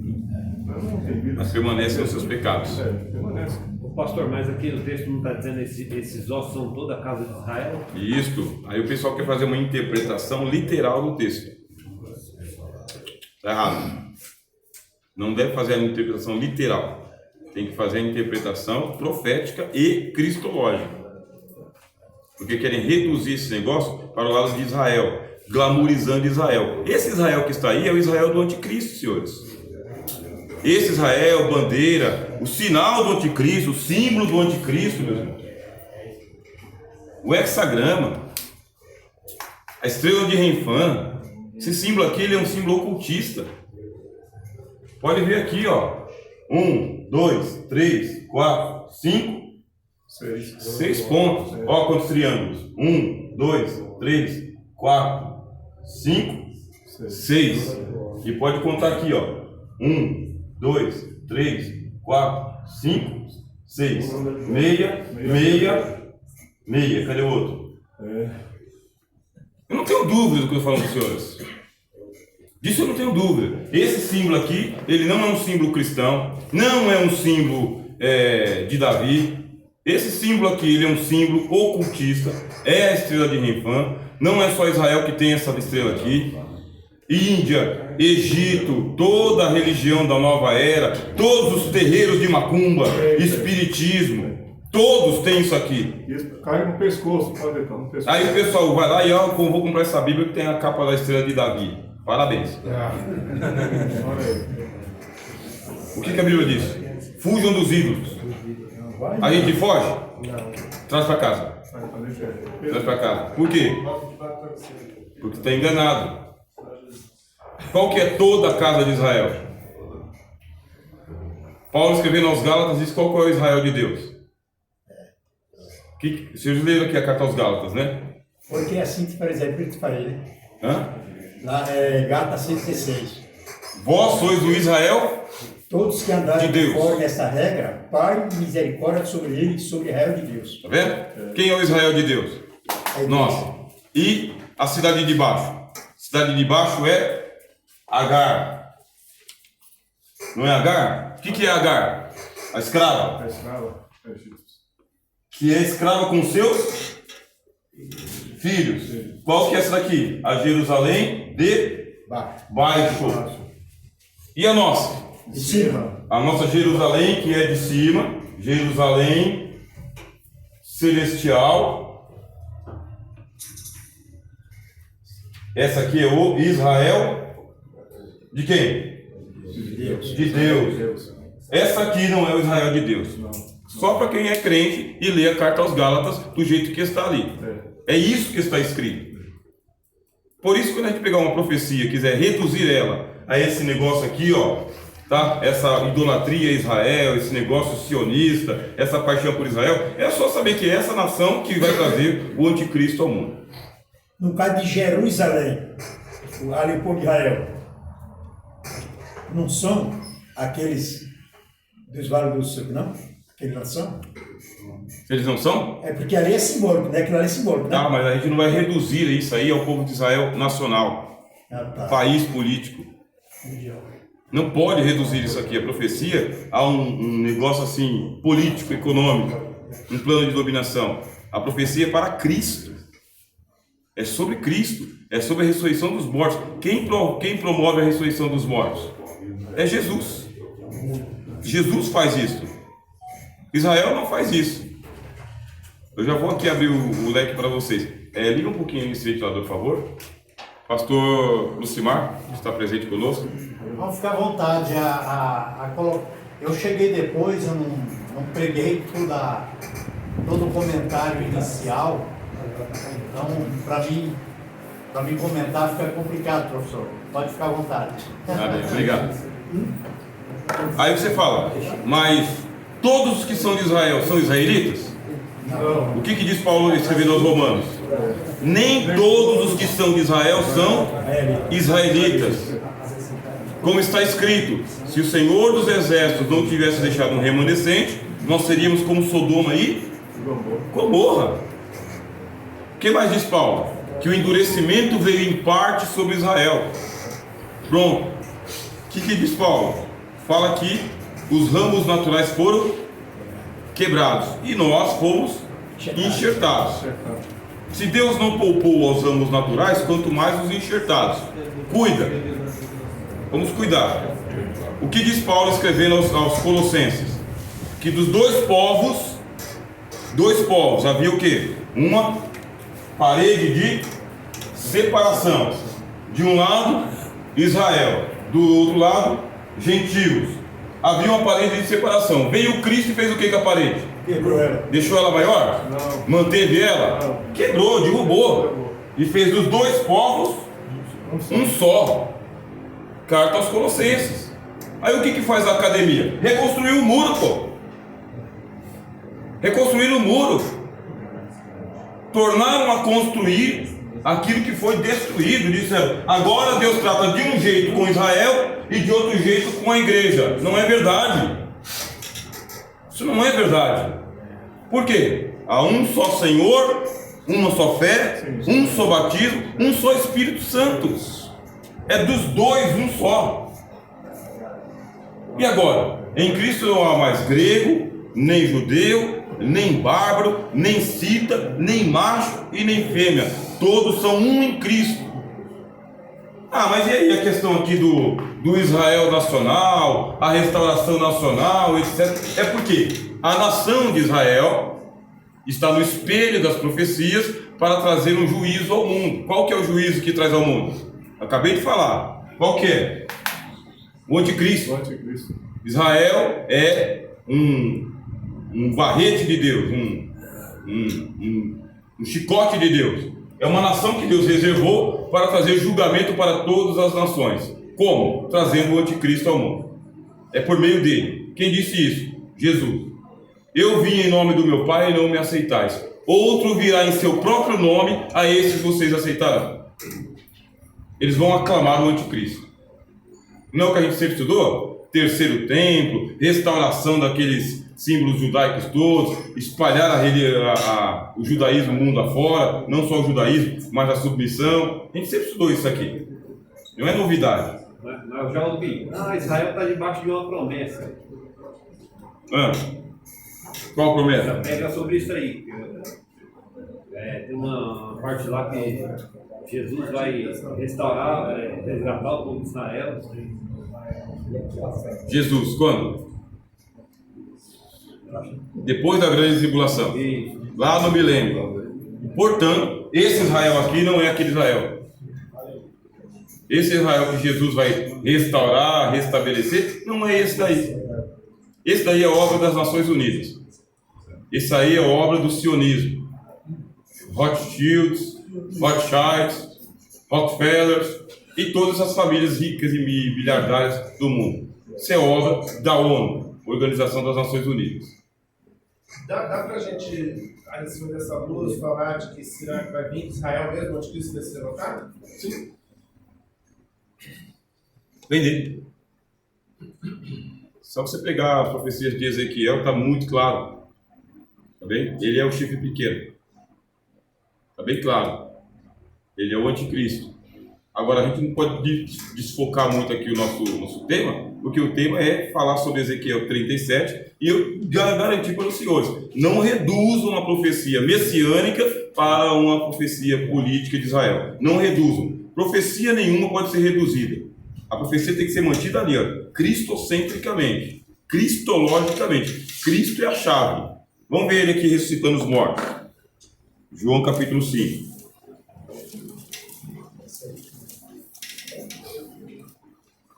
Não tem vida. Mas permanece nos seus pecados. Permanece. O pastor, mas aqui no texto não está dizendo esses ossos são toda a casa de Israel? Isto. Aí o pessoal quer fazer uma interpretação literal do texto. Está errado. Não deve fazer a interpretação literal. Tem que fazer a interpretação profética e cristológica. Porque querem reduzir esse negócio para o lado de Israel, glamourizando Israel. Esse Israel que está aí é o Israel do anticristo, senhores. Esse Israel, bandeira, o sinal do anticristo, o símbolo do anticristo, meus irmãos. O hexagrama, a estrela de Renfã, esse símbolo aqui ele é um símbolo ocultista. Pode ver aqui, ó. 1, 2, 3, 4, 5, 6 pontos. Ó quantos triângulos. 1, 2, 3, 4, 5, 6. E pode contar aqui, ó. 1, 2, 3, 4, 5, 6. Meia, meia, meia. Cadê o outro? Eu não tenho dúvida do que eu estou falando, senhores. Disso eu não tenho dúvida. Esse símbolo aqui, ele não é um símbolo cristão, não é um símbolo de Davi. Esse símbolo aqui, ele é um símbolo ocultista, é a estrela de Renfã. Não é só Israel que tem essa estrela aqui. Índia, Egito, toda a religião da nova era, todos os terreiros de macumba, espiritismo, todos têm isso aqui. Isso cai no pescoço, pode ver, no pescoço. Aí o pessoal vai lá e eu vou comprar essa Bíblia que tem a capa da estrela de Davi. Parabéns. O que a Bíblia diz? Fujam dos ídolos. A gente foge? Traz para casa. Traz para casa. Por quê? Porque está enganado. Qual que é toda a casa de Israel? Paulo escrevendo aos Gálatas diz qual que é o Israel de Deus. Vocês leram aqui a carta aos Gálatas, né? Porque é assim que, por exemplo, eu te falei, né? Hã? Lá é Gálatas 6,16. Vós sois o Israel Todos que andarem de Deus. conforme essa regra, Pai e misericórdia sobre ele e sobre Israel de Deus. Tá vendo? Quem é o Israel de Deus? Nós. E a cidade de baixo? A cidade de baixo é Agar. Não é Agar? O que é Agar? A escrava. A escrava, Egito. Que é escrava com seus filhos. Qual que é essa daqui? A Jerusalém de baixo. E a nossa? De cima. A nossa Jerusalém, que é de cima, Jerusalém celestial. Essa aqui é o Israel de quem? De Deus. De Deus. Essa aqui não é o Israel de Deus. Só para quem é crente e lê a carta aos Gálatas do jeito que está ali. É isso que está escrito. Por isso, quando a gente pegar uma profecia e quiser reduzir ela a esse negócio aqui, ó, tá? Essa idolatria a Israel, esse negócio sionista, essa paixão por Israel, é só saber que é essa nação que vai trazer o anticristo ao mundo. No caso de Jerusalém, ali o povo de Israel, não são aqueles dos vales do sul, não? Aqueles não são? Eles não são? É porque ali é simbólico, né? Aquilo ali é simbólico, né? Ah, mas a gente não vai reduzir isso aí ao povo de Israel nacional, Tá. país político. Não pode reduzir isso aqui, a profecia, a um negócio assim, político, econômico, um plano de dominação. A profecia é para Cristo. É sobre Cristo, é sobre a ressurreição dos mortos. Quem promove a ressurreição dos mortos? É Jesus. Jesus faz isso. Israel não faz isso. Eu já vou aqui abrir o leque para vocês. Liga um pouquinho esse ventilador, por favor. Pastor Lucimar, que está presente conosco. Vamos ficar à vontade. Eu cheguei depois, eu não preguei toda todo o comentário inicial. Então, para mim comentar fica complicado, professor. Pode ficar à vontade. Tá bem, obrigado. Aí você fala, mas todos os que são de Israel são israelitas? O que diz Paulo escrevendo aos Romanos? Nem todos os que são de Israel são israelitas. Como está escrito, se o Senhor dos Exércitos não tivesse deixado um remanescente, nós seríamos como Sodoma e Gomorra. O que mais diz Paulo? Que o endurecimento veio em parte sobre Israel. Pronto. O que diz Paulo? Fala que os ramos naturais foram quebrados e nós fomos enxertados. Se Deus não poupou aos ramos naturais, quanto mais os enxertados. Cuida. Vamos cuidar. O que diz Paulo escrevendo aos Colossenses? Que dos dois povos havia o quê? Uma parede de separação. De um lado, Israel. Do outro lado, gentios. Havia uma parede de separação. Veio Cristo e fez o que com a parede? Quebrou ela. Deixou ela maior? Não. Manteve ela? Não. Quebrou, derrubou. E fez dos dois povos um só. Carta aos Colossenses. Aí o que faz a academia? Reconstruir o muro, pô. Reconstruir o muro. Tornaram a construir aquilo que foi destruído. Disseram, agora Deus trata de um jeito com Israel e de outro jeito com a igreja. Não é verdade. Isso não é verdade. Por quê? Há um só Senhor, uma só fé, um só batismo, um só Espírito Santo. É dos dois um só. E agora? Em Cristo não há mais grego, nem judeu, nem bárbaro, nem cita, nem macho e nem fêmea. Todos são um em Cristo. Ah, mas e aí a questão aqui do Israel nacional, a restauração nacional, etc. É porque a nação de Israel está no espelho das profecias para trazer um juízo ao mundo. Qual que é o juízo que traz ao mundo? Acabei de falar. Qual que é? O anticristo. Israel é um barrete de Deus, um chicote de Deus. É uma nação que Deus reservou para trazer julgamento para todas as nações. Como? Trazendo o anticristo ao mundo. É por meio dele. Quem disse isso? Jesus. Eu vim em nome do meu Pai e não me aceitais. Outro virá em seu próprio nome, a esses vocês aceitarão. Eles vão aclamar o anticristo. Não é o que a gente sempre estudou? Terceiro templo, restauração daqueles símbolos judaicos todos, espalhar o judaísmo mundo afora, não só o judaísmo, mas a submissão. A gente sempre estudou isso aqui. Não é novidade. Mas eu já ouvi. Israel está debaixo de uma promessa. Qual a promessa? Pega sobre isso aí. Tem uma parte lá que Jesus vai restaurar, resgatar o povo de Israel. Jesus, quando? Depois da grande tribulação. Lá no milênio. Portanto, esse Israel aqui não é aquele Israel. Esse Israel que Jesus vai restaurar, restabelecer, não é esse daí. Esse daí é obra das Nações Unidas. Esse aí é obra do sionismo. Rothschilds, Rockefellers e todas as famílias ricas e bilhardárias do mundo. Isso é obra da ONU, Organização das Nações Unidas. Dá para a gente, em cima dessa luz, falar de que será que vai vir de Israel mesmo, onde Cristo vai ser derrotado? Sim. Vem dele. Só você pegar as profecias de Ezequiel, está muito claro. Tá bem? Ele é o chifre pequeno. Está bem claro. Ele é o anticristo. Agora, a gente não pode desfocar muito aqui o nosso tema, porque o tema é falar sobre Ezequiel 37, e eu garanti para os senhores, não reduzam a profecia messiânica para uma profecia política de Israel. Não reduzam. Profecia nenhuma pode ser reduzida. A profecia tem que ser mantida ali, cristocentricamente, cristologicamente. Cristo é a chave. Vamos ver ele aqui ressuscitando os mortos. João capítulo 5.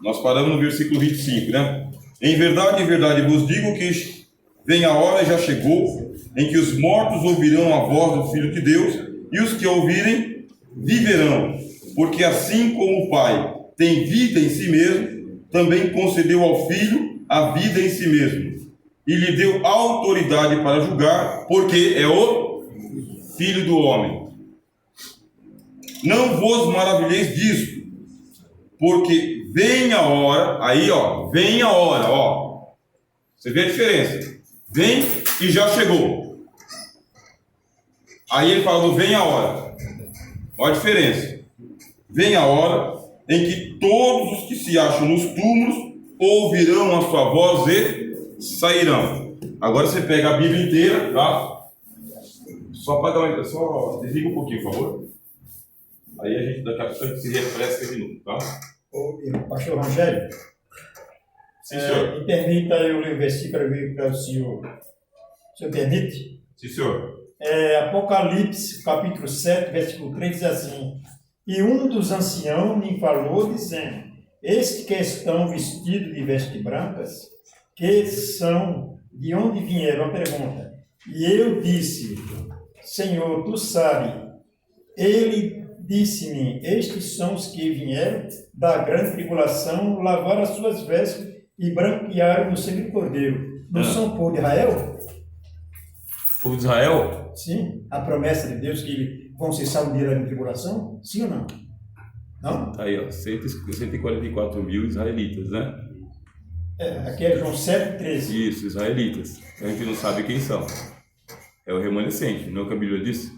Nós paramos no versículo 25, né? Em verdade vos digo que vem a hora e já chegou, em que os mortos ouvirão a voz do Filho de Deus, e os que ouvirem viverão. Porque assim como o Pai tem vida em si mesmo, também concedeu ao Filho a vida em si mesmo, e lhe deu autoridade para julgar, porque é o Filho do homem. Não vos maravilheis disso, porque vem a hora, aí ó, vem a hora, ó. Você vê a diferença? Vem e já chegou. Aí ele falou, vem a hora. Olha a diferença. Vem a hora em que todos os que se acham nos túmulos ouvirão a sua voz e sairão. Agora você pega a Bíblia inteira, tá? Só para dar uma... Só desliga um pouquinho, por favor. Aí a gente daqui a pouco se refresca de novo, tá? Pastor Rogério, Sim, senhor. me permita eu ler o versículo para o senhor. O senhor permite? Sim, senhor. Apocalipse, capítulo 7, versículo 3, diz assim: E um dos anciãos me falou, dizendo: Estes que estão vestidos de vestes brancas, que são de onde vieram? A pergunta. E eu disse: Senhor, tu sabes. Ele disse-me: Estes são os que vieram da grande tribulação, lavaram as suas vestes e branquearam no sangue do Cordeiro. Não são povo de Israel? Povo de Israel? Sim. A promessa de Deus que eles vão ser salvos da grande tribulação? Sim ou não? Não? Tá aí, ó, 144 mil israelitas, né? Aqui é João 7,13. Isso, israelitas. A gente não sabe quem são. É o remanescente, não é o que a Bíblia diz?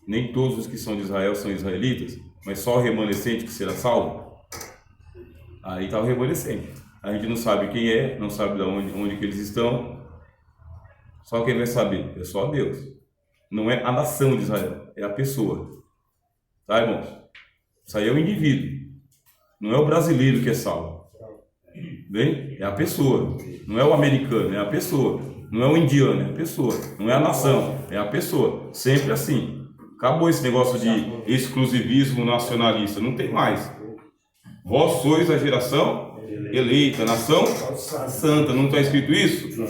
Nem todos os que são de Israel são israelitas, mas só o remanescente que será salvo. Aí está o remanescente. A gente não sabe quem é, não sabe de onde que eles estão. Só quem vai saber é só Deus. Não é a nação de Israel, é a pessoa. Tá, irmãos? Isso aí é o indivíduo. Não é o brasileiro que é salvo. Bem? É a pessoa. Não é o americano, é a pessoa. Não é o indiano, é a pessoa. Não é a nação, é a pessoa. Sempre assim. Acabou esse negócio de exclusivismo nacionalista. Não tem mais. Vós sois a geração eleita, nação santa. Não está escrito isso?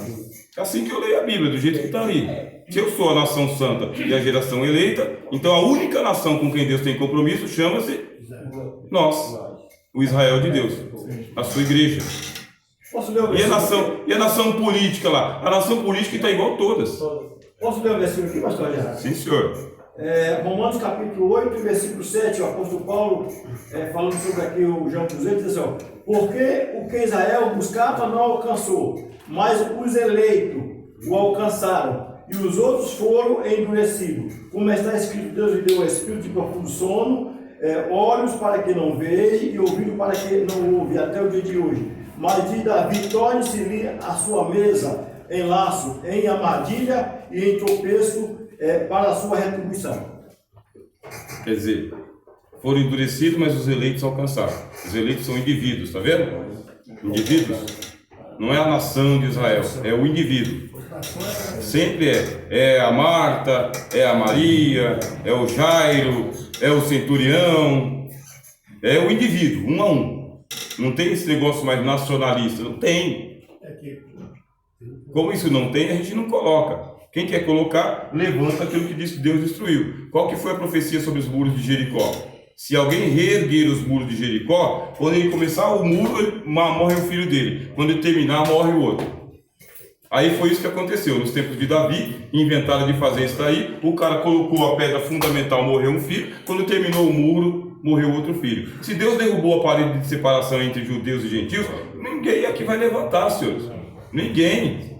É assim que eu leio a Bíblia, do jeito que está aí. Se eu sou a nação santa e a geração eleita, então a única nação com quem Deus tem compromisso chama-se nós, o Israel de Deus, a sua igreja. E a nação política lá? A nação política está igual a todas. Posso ler o versículo aqui, pastor Gerardo? Sim, senhor. Romanos capítulo 8, versículo 7, o apóstolo Paulo, falando sobre aqui o João Cruzeiro, diz assim: ó, porque o que Israel buscava não alcançou, mas os eleitos o alcançaram, e os outros foram endurecidos. Como está escrito, Deus lhe deu o espírito de profundo sono, olhos para que não veja e ouvido para que não ouve, até o dia de hoje. Mas de Davi, torne-se-lhe a sua mesa em laço, em armadilha e em tropeço, para a sua retribuição. Quer dizer, foram endurecidos, mas os eleitos alcançaram. Os eleitos são indivíduos, está vendo? Indivíduos. Não é a nação de Israel, é o indivíduo. Sempre é a Marta, é a Maria, é o Jairo, é o centurião, é o indivíduo, um a um. Não tem esse negócio mais nacionalista, não tem. Como isso não tem, a gente não coloca. Quem quer colocar, levanta aquilo que diz que Deus destruiu. Qual que foi a profecia sobre os muros de Jericó? Se alguém reerguer os muros de Jericó, quando ele começar o muro, morre o filho dele. Quando ele terminar, morre o outro. Aí foi isso que aconteceu. Nos tempos de Davi, inventaram de fazer isso daí. O cara colocou a pedra fundamental, morreu um filho. Quando terminou o muro, morreu outro filho. Se Deus derrubou a parede de separação entre judeus e gentios, ninguém aqui vai levantar, senhores. Ninguém.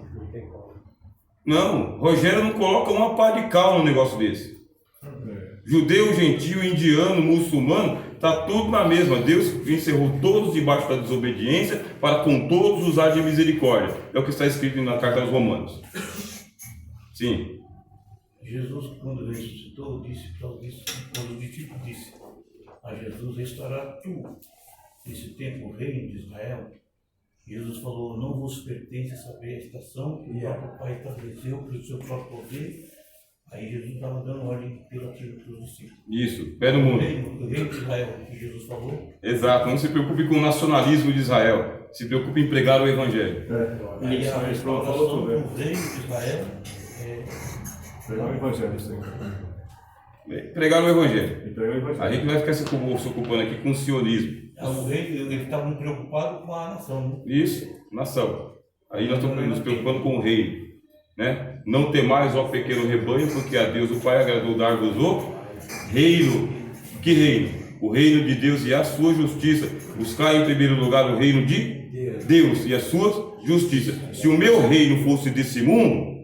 Não, Rogério não coloca uma pá de cal num negócio desse. Judeu, gentio, indiano, muçulmano, está tudo na mesma. Deus encerrou todos debaixo da desobediência para com todos usar de misericórdia. É o que está escrito na carta aos Romanos. Sim. Jesus, quando ressuscitou, disse para os discípulos, disse a Jesus: restaurar tu nesse tempo o reino de Israel. Jesus falou: não vos pertence saber a estação que o próprio Pai estabeleceu pelo seu próprio poder. Aí Jesus estava dando ordem pelos discípulos. Isso, pé no mundo. O reino de Israel, que Jesus falou. Exato, não se preocupe com o nacionalismo de Israel. Se preocupe em pregar o Evangelho. Aí a restauração do reino de Israel Pregar o evangelho, sim. Pregar o Evangelho. E pregar o evangelho. A gente não vai ficar se ocupando aqui com o sionismo. Eles estavam preocupados com a nação, né? Isso, nação. Aí nós estamos nos preocupando com o reino, né? Não temais, ó pequeno rebanho, porque a Deus o Pai agradou dar-vos o reino. Que reino? O reino de Deus e a sua justiça. Buscar em primeiro lugar o reino de Deus e a sua justiça. Se o meu reino fosse desse mundo,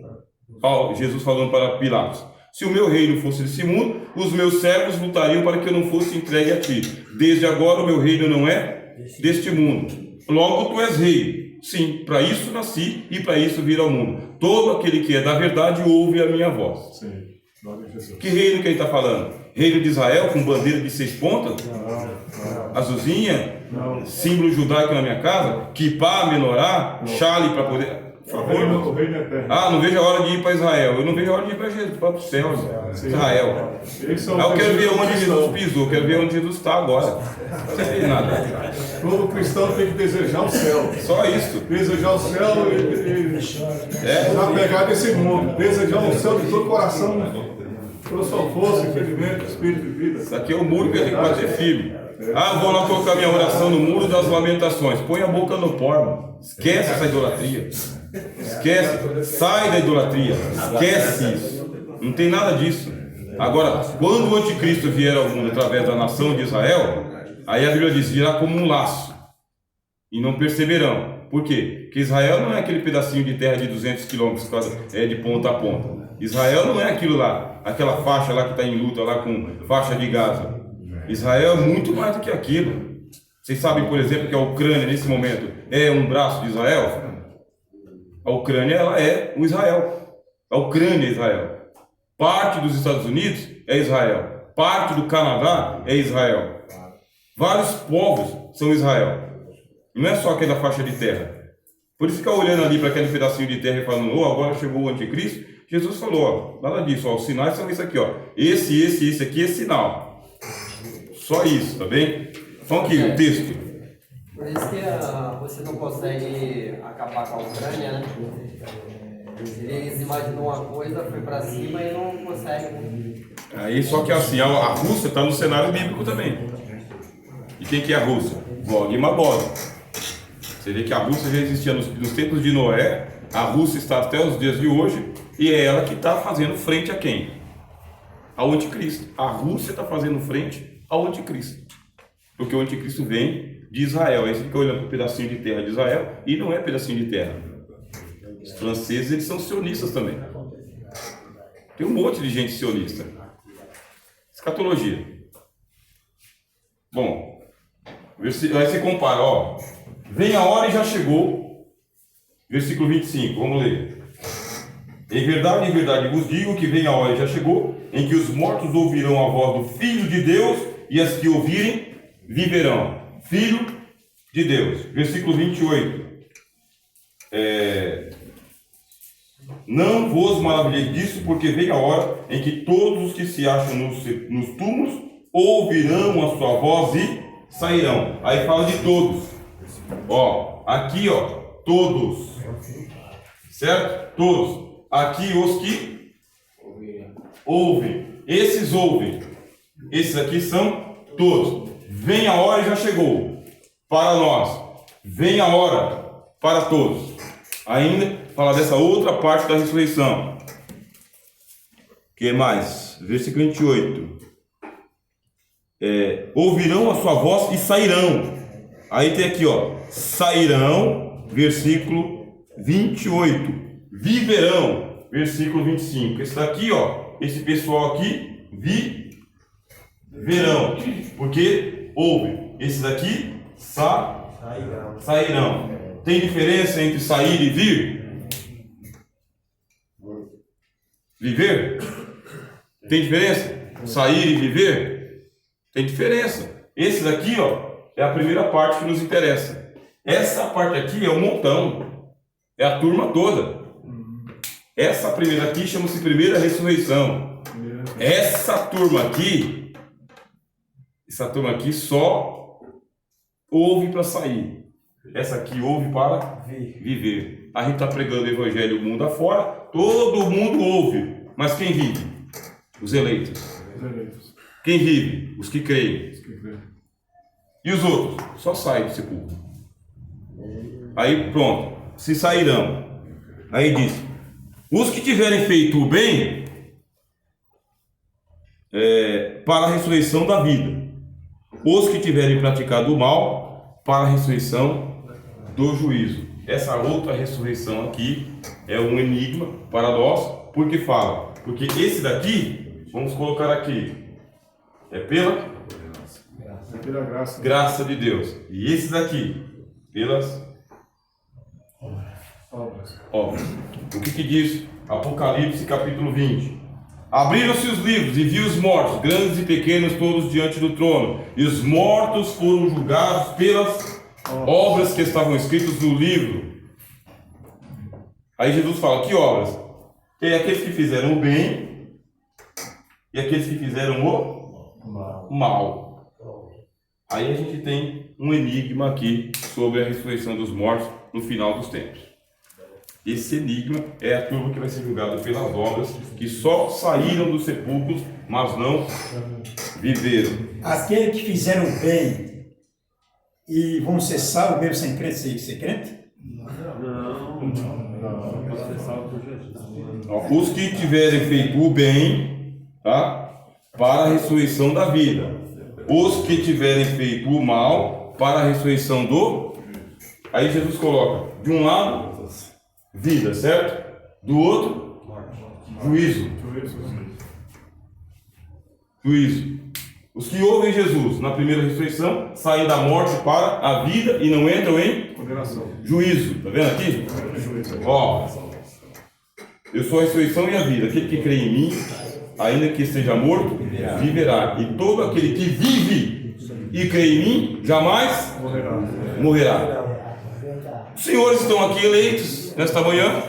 Jesus falando para Pilatos, se o meu reino fosse desse mundo, os meus servos lutariam para que eu não fosse entregue a ti. Desde agora o meu reino não é deste mundo. Logo tu és rei. Sim, para isso nasci e para isso vir ao mundo. Todo aquele que é da verdade ouve a minha voz. Sim. Glória a Jesus. Que reino que ele está falando? Reino de Israel com bandeira de 6 pontas? Não. Azulzinha? Não. Símbolo judaico na minha casa? Kippá, menorá, chale para poder... Por favor. O reino eterno. Ah, não vejo a hora de ir para Israel. Eu não vejo a hora de ir para Jesus, para o céu, Israel. Eu quero ver onde Jesus pisou, quero ver onde Jesus está agora. Não sei nada. Todo cristão tem que desejar o céu. Só isso. Desejar o céu e desapegar desse mundo. Desejar o céu de todo o coração. Eu só fosse, infelizmente, espírito de vida. Isso aqui é o muro que a gente vai ter firme. Ah, vou lá colocar minha oração no muro das lamentações. Põe a boca no pó, irmão. Esquece essa idolatria. Esquece. Sai da idolatria. Esquece isso. Não tem nada disso. Agora, quando o anticristo vier ao mundo através da nação de Israel, aí a Bíblia diz, virá como um laço. E não perceberão. Por quê? Porque Israel não é aquele pedacinho de terra de 200 quilômetros de ponta a ponta. Israel não é aquilo lá, aquela faixa lá que está em luta, lá com faixa de Gaza. Israel é muito mais do que aquilo. Vocês sabem, por exemplo, que a Ucrânia, nesse momento, é um braço de Israel? A Ucrânia, ela é o Israel. A Ucrânia é Israel. Parte dos Estados Unidos é Israel. Parte do Canadá é Israel. Vários povos são Israel. Não é só aquela faixa de terra. Por isso ficar olhando ali para aquele pedacinho de terra e falando, oh, agora chegou o anticristo. Jesus falou, ó, nada disso, ó, os sinais são isso aqui, ó. Esse aqui é sinal. Só isso, tá bem? Então aqui, o texto. Por isso que você não consegue acabar com a Ucrânia, né? Eles imaginam uma coisa, foi para cima e não conseguem. Aí só que assim, a Rússia está no cenário bíblico também. E quem que é a Rússia? Gog e Magog. Você vê que a Rússia já existia nos tempos de Noé, a Rússia está até os dias de hoje, e é ela que está fazendo frente a quem? Ao anticristo. A Rússia está fazendo frente ao anticristo. Porque o anticristo vem de Israel. Aí você fica olhando para o pedacinho de terra de Israel, e não é pedacinho de terra. Os franceses, eles são sionistas também. Tem um monte de gente sionista. Escatologia. Bom, aí você compara, ó. Vem a hora e já chegou. Versículo 25, vamos ler. Em verdade vos digo que vem a hora e já chegou, em que os mortos ouvirão a voz do Filho de Deus, e as que ouvirem, viverão. Filho de Deus. Versículo 28. Não vos maravilheis disso, porque vem a hora em que todos os que se acham nos túmulos ouvirão a sua voz e sairão. Aí fala de todos. Ó, aqui, ó, todos. Certo? Todos. Aqui os que ouvem. Esses ouvem. Esses aqui são todos. Vem a hora e já chegou. Para nós. Vem a hora para todos. Ainda fala dessa outra parte da ressurreição. Que mais? Versículo 28. Ouvirão a sua voz e sairão. Aí tem aqui, ó. Sairão, versículo 28. Viverão, versículo 25. Esse daqui, ó. Esse pessoal aqui, viverão. Porque ouvem. Esse daqui, sairão. Tem diferença entre sair e vir? Viver? Tem diferença? Sair e viver? Tem diferença. Esse daqui, ó, é a primeira parte que nos interessa. Essa parte aqui é um montão. É a turma toda. Essa primeira aqui chama-se primeira ressurreição. Essa turma aqui só ouve para sair. Essa aqui ouve para viver. a gente está pregando o evangelho o mundo afora, todo mundo ouve, mas quem vive? Os eleitos. Quem vive? Os que creem. E os outros? Só saem do sepulcro. Aí pronto, se sairão. Aí diz: os que tiverem feito o bem, para a ressurreição da vida. Os que tiverem praticado o mal, para a ressurreição do juízo. Essa outra ressurreição aqui é um enigma para nós, porque fala, porque esse daqui, vamos colocar aqui, é pela graça de Deus. E esse daqui, pelas obras. O que diz Apocalipse capítulo 20? Abriram-se os livros e vi os mortos, grandes e pequenos, todos diante do trono. E os mortos foram julgados pelas obras que estavam escritas no livro. Aí Jesus fala: que obras? Tem aqueles que fizeram o bem e aqueles que fizeram o mal. Aí a gente tem um enigma aqui sobre a ressurreição dos mortos no final dos tempos. Esse enigma é a turma que vai ser julgada pelas obras, que só saíram dos sepulcros, mas não viveram. Aqueles que fizeram o bem e vão ser salvos mesmo sem crer, ser crente? Não. Você salvo por Jesus. Os que tiverem feito o bem, tá? Para a ressurreição da vida. Os que tiverem feito o mal, para a ressurreição do... Aí Jesus coloca, de um lado, vida, certo? Do outro, juízo. Juízo. Os que ouvem Jesus na primeira ressurreição saem da morte para a vida e não entram em juízo. Tá vendo aqui? Ó, eu sou a ressurreição e a vida. Aquele que crê em mim, ainda que esteja morto, viverá. E todo aquele que vive e crê em mim, jamais morrerá. Os senhores estão aqui eleitos nesta manhã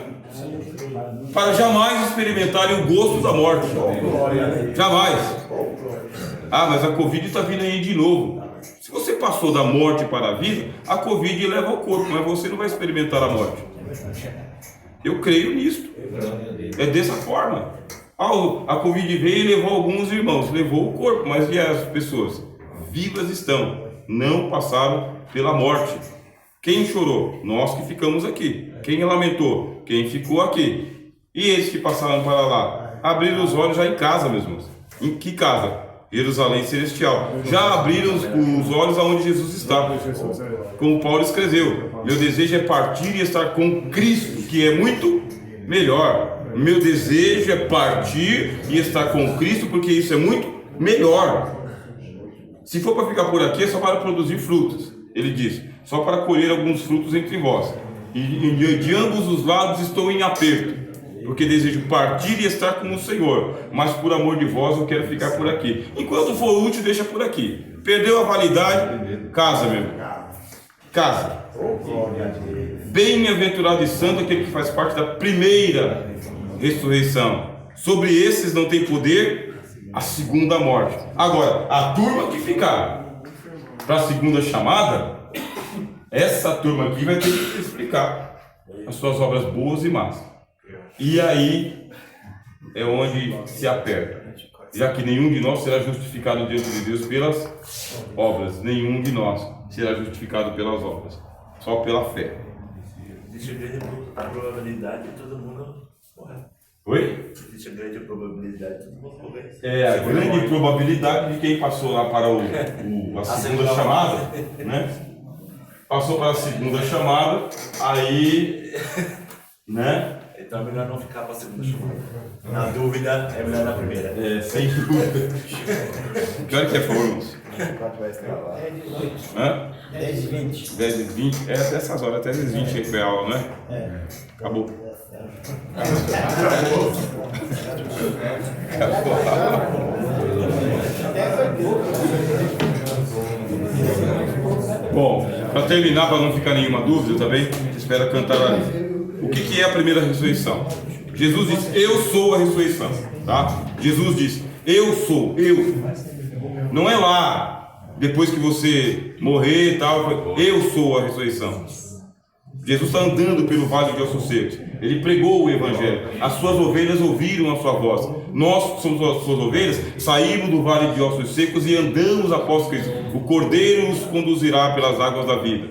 para jamais experimentarem o gosto da morte. Jamais. Ah, mas a Covid está vindo aí de novo. Se você passou da morte para a vida, a Covid leva ao corpo, mas você não vai experimentar a morte. Eu creio nisso. É dessa forma. A Covid veio e levou alguns irmãos, levou o corpo, mas e as pessoas? Vivas estão, não passaram pela morte. Quem chorou? Nós que ficamos aqui. Quem lamentou? Quem ficou aqui. E eles que passaram para lá? Abriram os olhos já em casa, meus irmãos. Em que casa? Jerusalém Celestial. Já abriram os olhos aonde Jesus está. Como Paulo escreveu: meu desejo é partir e estar com Cristo, que é muito melhor. Meu desejo é partir e estar com Cristo, porque isso é muito melhor. Se for para ficar por aqui, é só para produzir frutos. Ele diz: só para colher alguns frutos entre vós. E de ambos os lados estou em aperto, porque desejo partir e estar com o Senhor, mas por amor de vós eu quero ficar por aqui. Enquanto for útil, deixa por aqui. Perdeu a validade, casa, meu irmão. Casa. Bem-aventurado e santo aquele que faz parte da primeira ressurreição. Sobre esses não tem poder a segunda morte. Agora, a turma que ficar para a segunda chamada, essa turma aqui vai ter que explicar as suas obras boas e más. E aí é onde se aperta, já que nenhum de nós será justificado diante de Deus pelas obras. Nenhum de nós será justificado pelas obras, só pela fé. Existe grande probabilidade de todo mundo morrer. Oi? Existe grande probabilidade de todo mundo morrer. É a grande probabilidade de quem passou lá para a segunda chamada, né? Passou para a segunda chamada, aí, né? Então é melhor não ficar para a segunda chamada. Na dúvida, é melhor na primeira. É, sem dúvida. Que hora que é Fornos? 10 e 20. 10 e 20? É até essas horas, até as 20 aí foi a aula, né? Acabou. Bom, para terminar, para não ficar nenhuma dúvida também, espera cantar ali. O que é a primeira ressurreição? Jesus diz: eu sou a ressurreição, tá? Jesus diz: eu sou, eu. Não é lá, depois que você morrer e tal, eu sou a ressurreição. Jesus está andando pelo vale de ossos secos. Ele pregou o Evangelho. As suas ovelhas ouviram a sua voz. Nós, que somos as suas ovelhas, saímos do vale de ossos secos e andamos após Cristo. O Cordeiro nos conduzirá pelas águas da vida.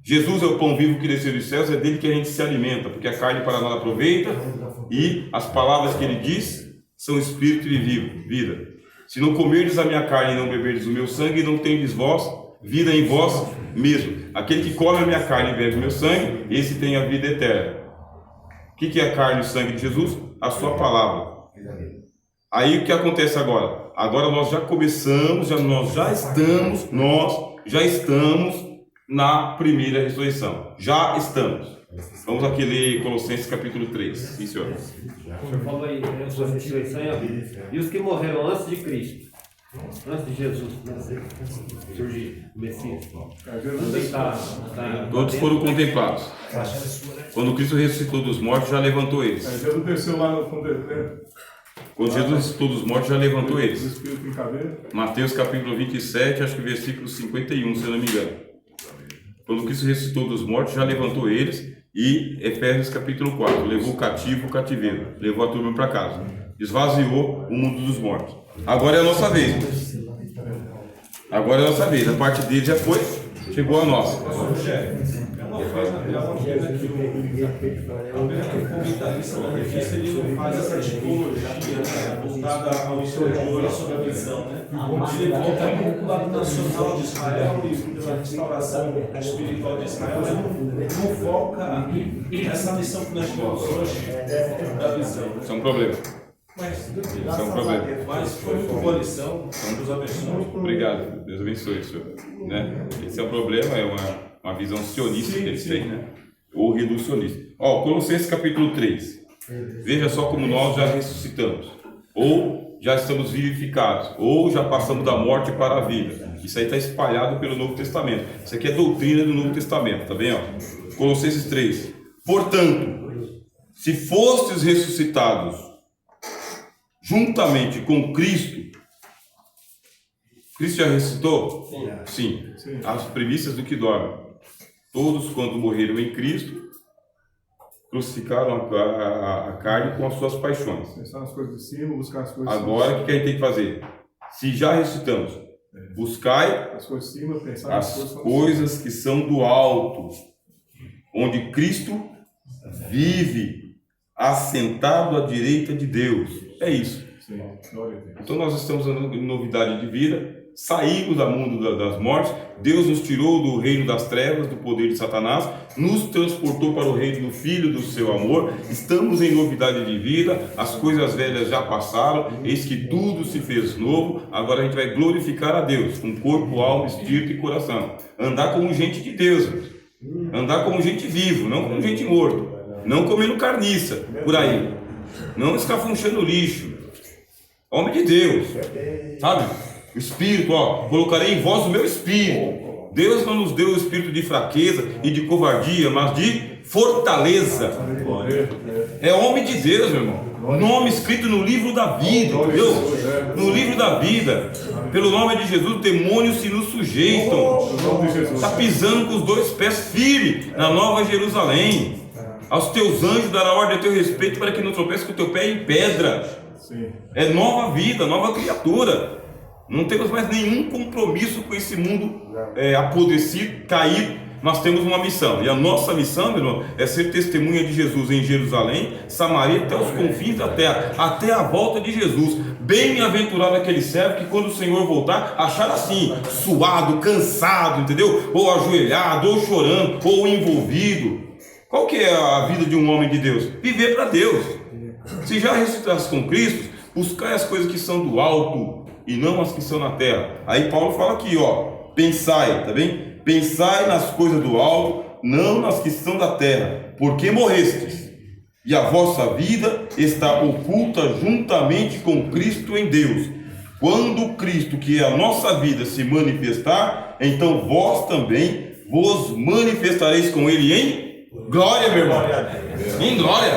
Jesus é o pão vivo que desceu dos céus, é dele que a gente se alimenta, porque a carne para nada aproveita e as palavras que ele diz são espírito e vida. Se não comerdes a minha carne e não beberdes o meu sangue, não tendes vós vida em vós mesmo. Aquele que come a minha carne e bebe o meu sangue, esse tem a vida eterna. O que é a carne e o sangue de Jesus? A sua palavra. Aí o que acontece agora? Agora nós já começamos, nós já estamos na primeira ressurreição. Já estamos. Vamos aqui ler Colossenses capítulo 3. Sim, senhor. O senhor falou aí, a sua ressurreição e a vida. E os que morreram antes de Cristo, antes de Jesus surgir, o Messias, todos foram contemplados. Quando Cristo ressuscitou dos mortos, já levantou eles. Jesus desceu lá no fundo. Quando Jesus ressuscitou dos mortos, já levantou eles. Espírito em cabeça. Mateus capítulo 27, acho que versículo 51, se eu não me engano. Quando Cristo ressuscitou dos mortos, já levantou eles. E Efésios capítulo 4, levou o cativo o cativeiro, levou a turma para casa, esvaziou o mundo dos mortos. Agora é a nossa vez. Agora é a nossa vez. A parte dele já foi, chegou a nossa. É uma pena que o comentarista da revista ele não faz essa tipologia, né, voltada ao historiador e sobre a visão, né? Ele volta muito para o lado nacional de Israel e pela restauração espiritual de Israel, não foca nessa missão que nós temos hoje da visão. Isso é um problema. Mas isso é um problema. Mas foi muito boa lição. Deus abençoe. Obrigado. Deus abençoe, senhor. Né? Esse é o problema, é uma visão sionista que eles têm, né? Ou reducionista. Colossenses capítulo 3. Veja só como nós já ressuscitamos. Ou já estamos vivificados. Ou já passamos da morte para a vida. Isso aí está espalhado pelo Novo Testamento. Isso aqui é doutrina do Novo Testamento, tá bem? Colossenses 3. Portanto, se fostes ressuscitados juntamente com Cristo. Cristo já ressuscitou? Sim. As primícias do que dorme. Todos, quando morreram em Cristo, crucificaram a carne com as suas paixões. Pensar nas coisas de cima, buscar as coisas Agora, o que a gente tem que fazer? Se já ressuscitamos, buscai as coisas de cima, pensar as coisas que são do alto, onde Cristo vive, assentado à direita de Deus. É isso. Sim. Então nós estamos em novidade de vida, saímos do mundo das mortes, Deus nos tirou do reino das trevas, do poder de Satanás, nos transportou para o reino do Filho do seu amor, estamos em novidade de vida, as coisas velhas já passaram, eis que tudo se fez novo, agora a gente vai glorificar a Deus, com corpo, alma, espírito e coração, andar como gente de Deus, andar como gente vivo, não como gente morto, não comendo carniça por aí, não escafunchando lixo, homem de Deus, sabe? O Espírito, colocarei em vós o meu Espírito. Deus não nos deu o espírito de fraqueza e de covardia, mas de fortaleza. É homem de Deus, meu irmão. Nome escrito no livro da vida, entendeu? No livro da vida. Pelo nome de Jesus, demônios se nos sujeitam. Está pisando com os dois pés firmes na Nova Jerusalém. Aos teus anjos dará ordem a teu respeito para que não tropece com o teu pé em pedra. É nova vida, nova criatura. Não temos mais nenhum compromisso com esse mundo apodrecido, caído. Nós temos uma missão. E a nossa missão, meu irmão, é ser testemunha de Jesus em Jerusalém, Samaria, até os confins da terra, até a volta de Jesus. Bem-aventurado aquele servo que quando o Senhor voltar, achar assim, suado, cansado, entendeu? Ou ajoelhado, ou chorando, ou envolvido. Qual que é a vida de um homem de Deus? Viver para Deus. Se já ressuscitaste com Cristo, buscai as coisas que são do alto e não as que são na terra. Aí Paulo fala aqui, pensai, tá bem? Pensai nas coisas do alto, não nas que são da terra, porque morrestes, e a vossa vida está oculta juntamente com Cristo em Deus. Quando Cristo, que é a nossa vida, se manifestar, então vós também vos manifestareis com Ele em glória, meu irmão. Em glória.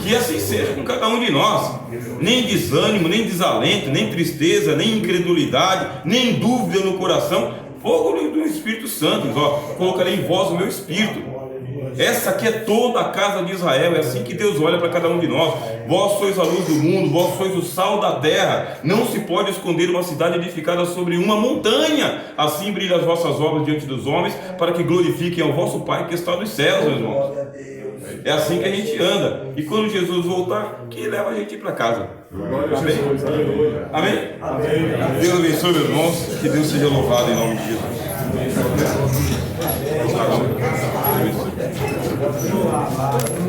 Que assim seja com cada um de nós. Nem desânimo, nem desalento, nem tristeza, nem incredulidade, nem dúvida no coração fogo do Espírito Santo. Ó, colocarei em vós o meu Espírito. Essa aqui é toda a casa de Israel. É assim que Deus olha para cada um de nós. Vós sois a luz do mundo, vós sois o sal da terra. Não se pode esconder uma cidade edificada sobre uma montanha. Assim brilham as vossas obras diante dos homens, para que glorifiquem ao vosso Pai que está nos céus, meus irmãos. É assim que a gente anda. E quando Jesus voltar, que leva a gente para casa. Amém? Amém? Amém? Deus abençoe, meus irmãos. Que Deus seja louvado em nome de Jesus. Amém.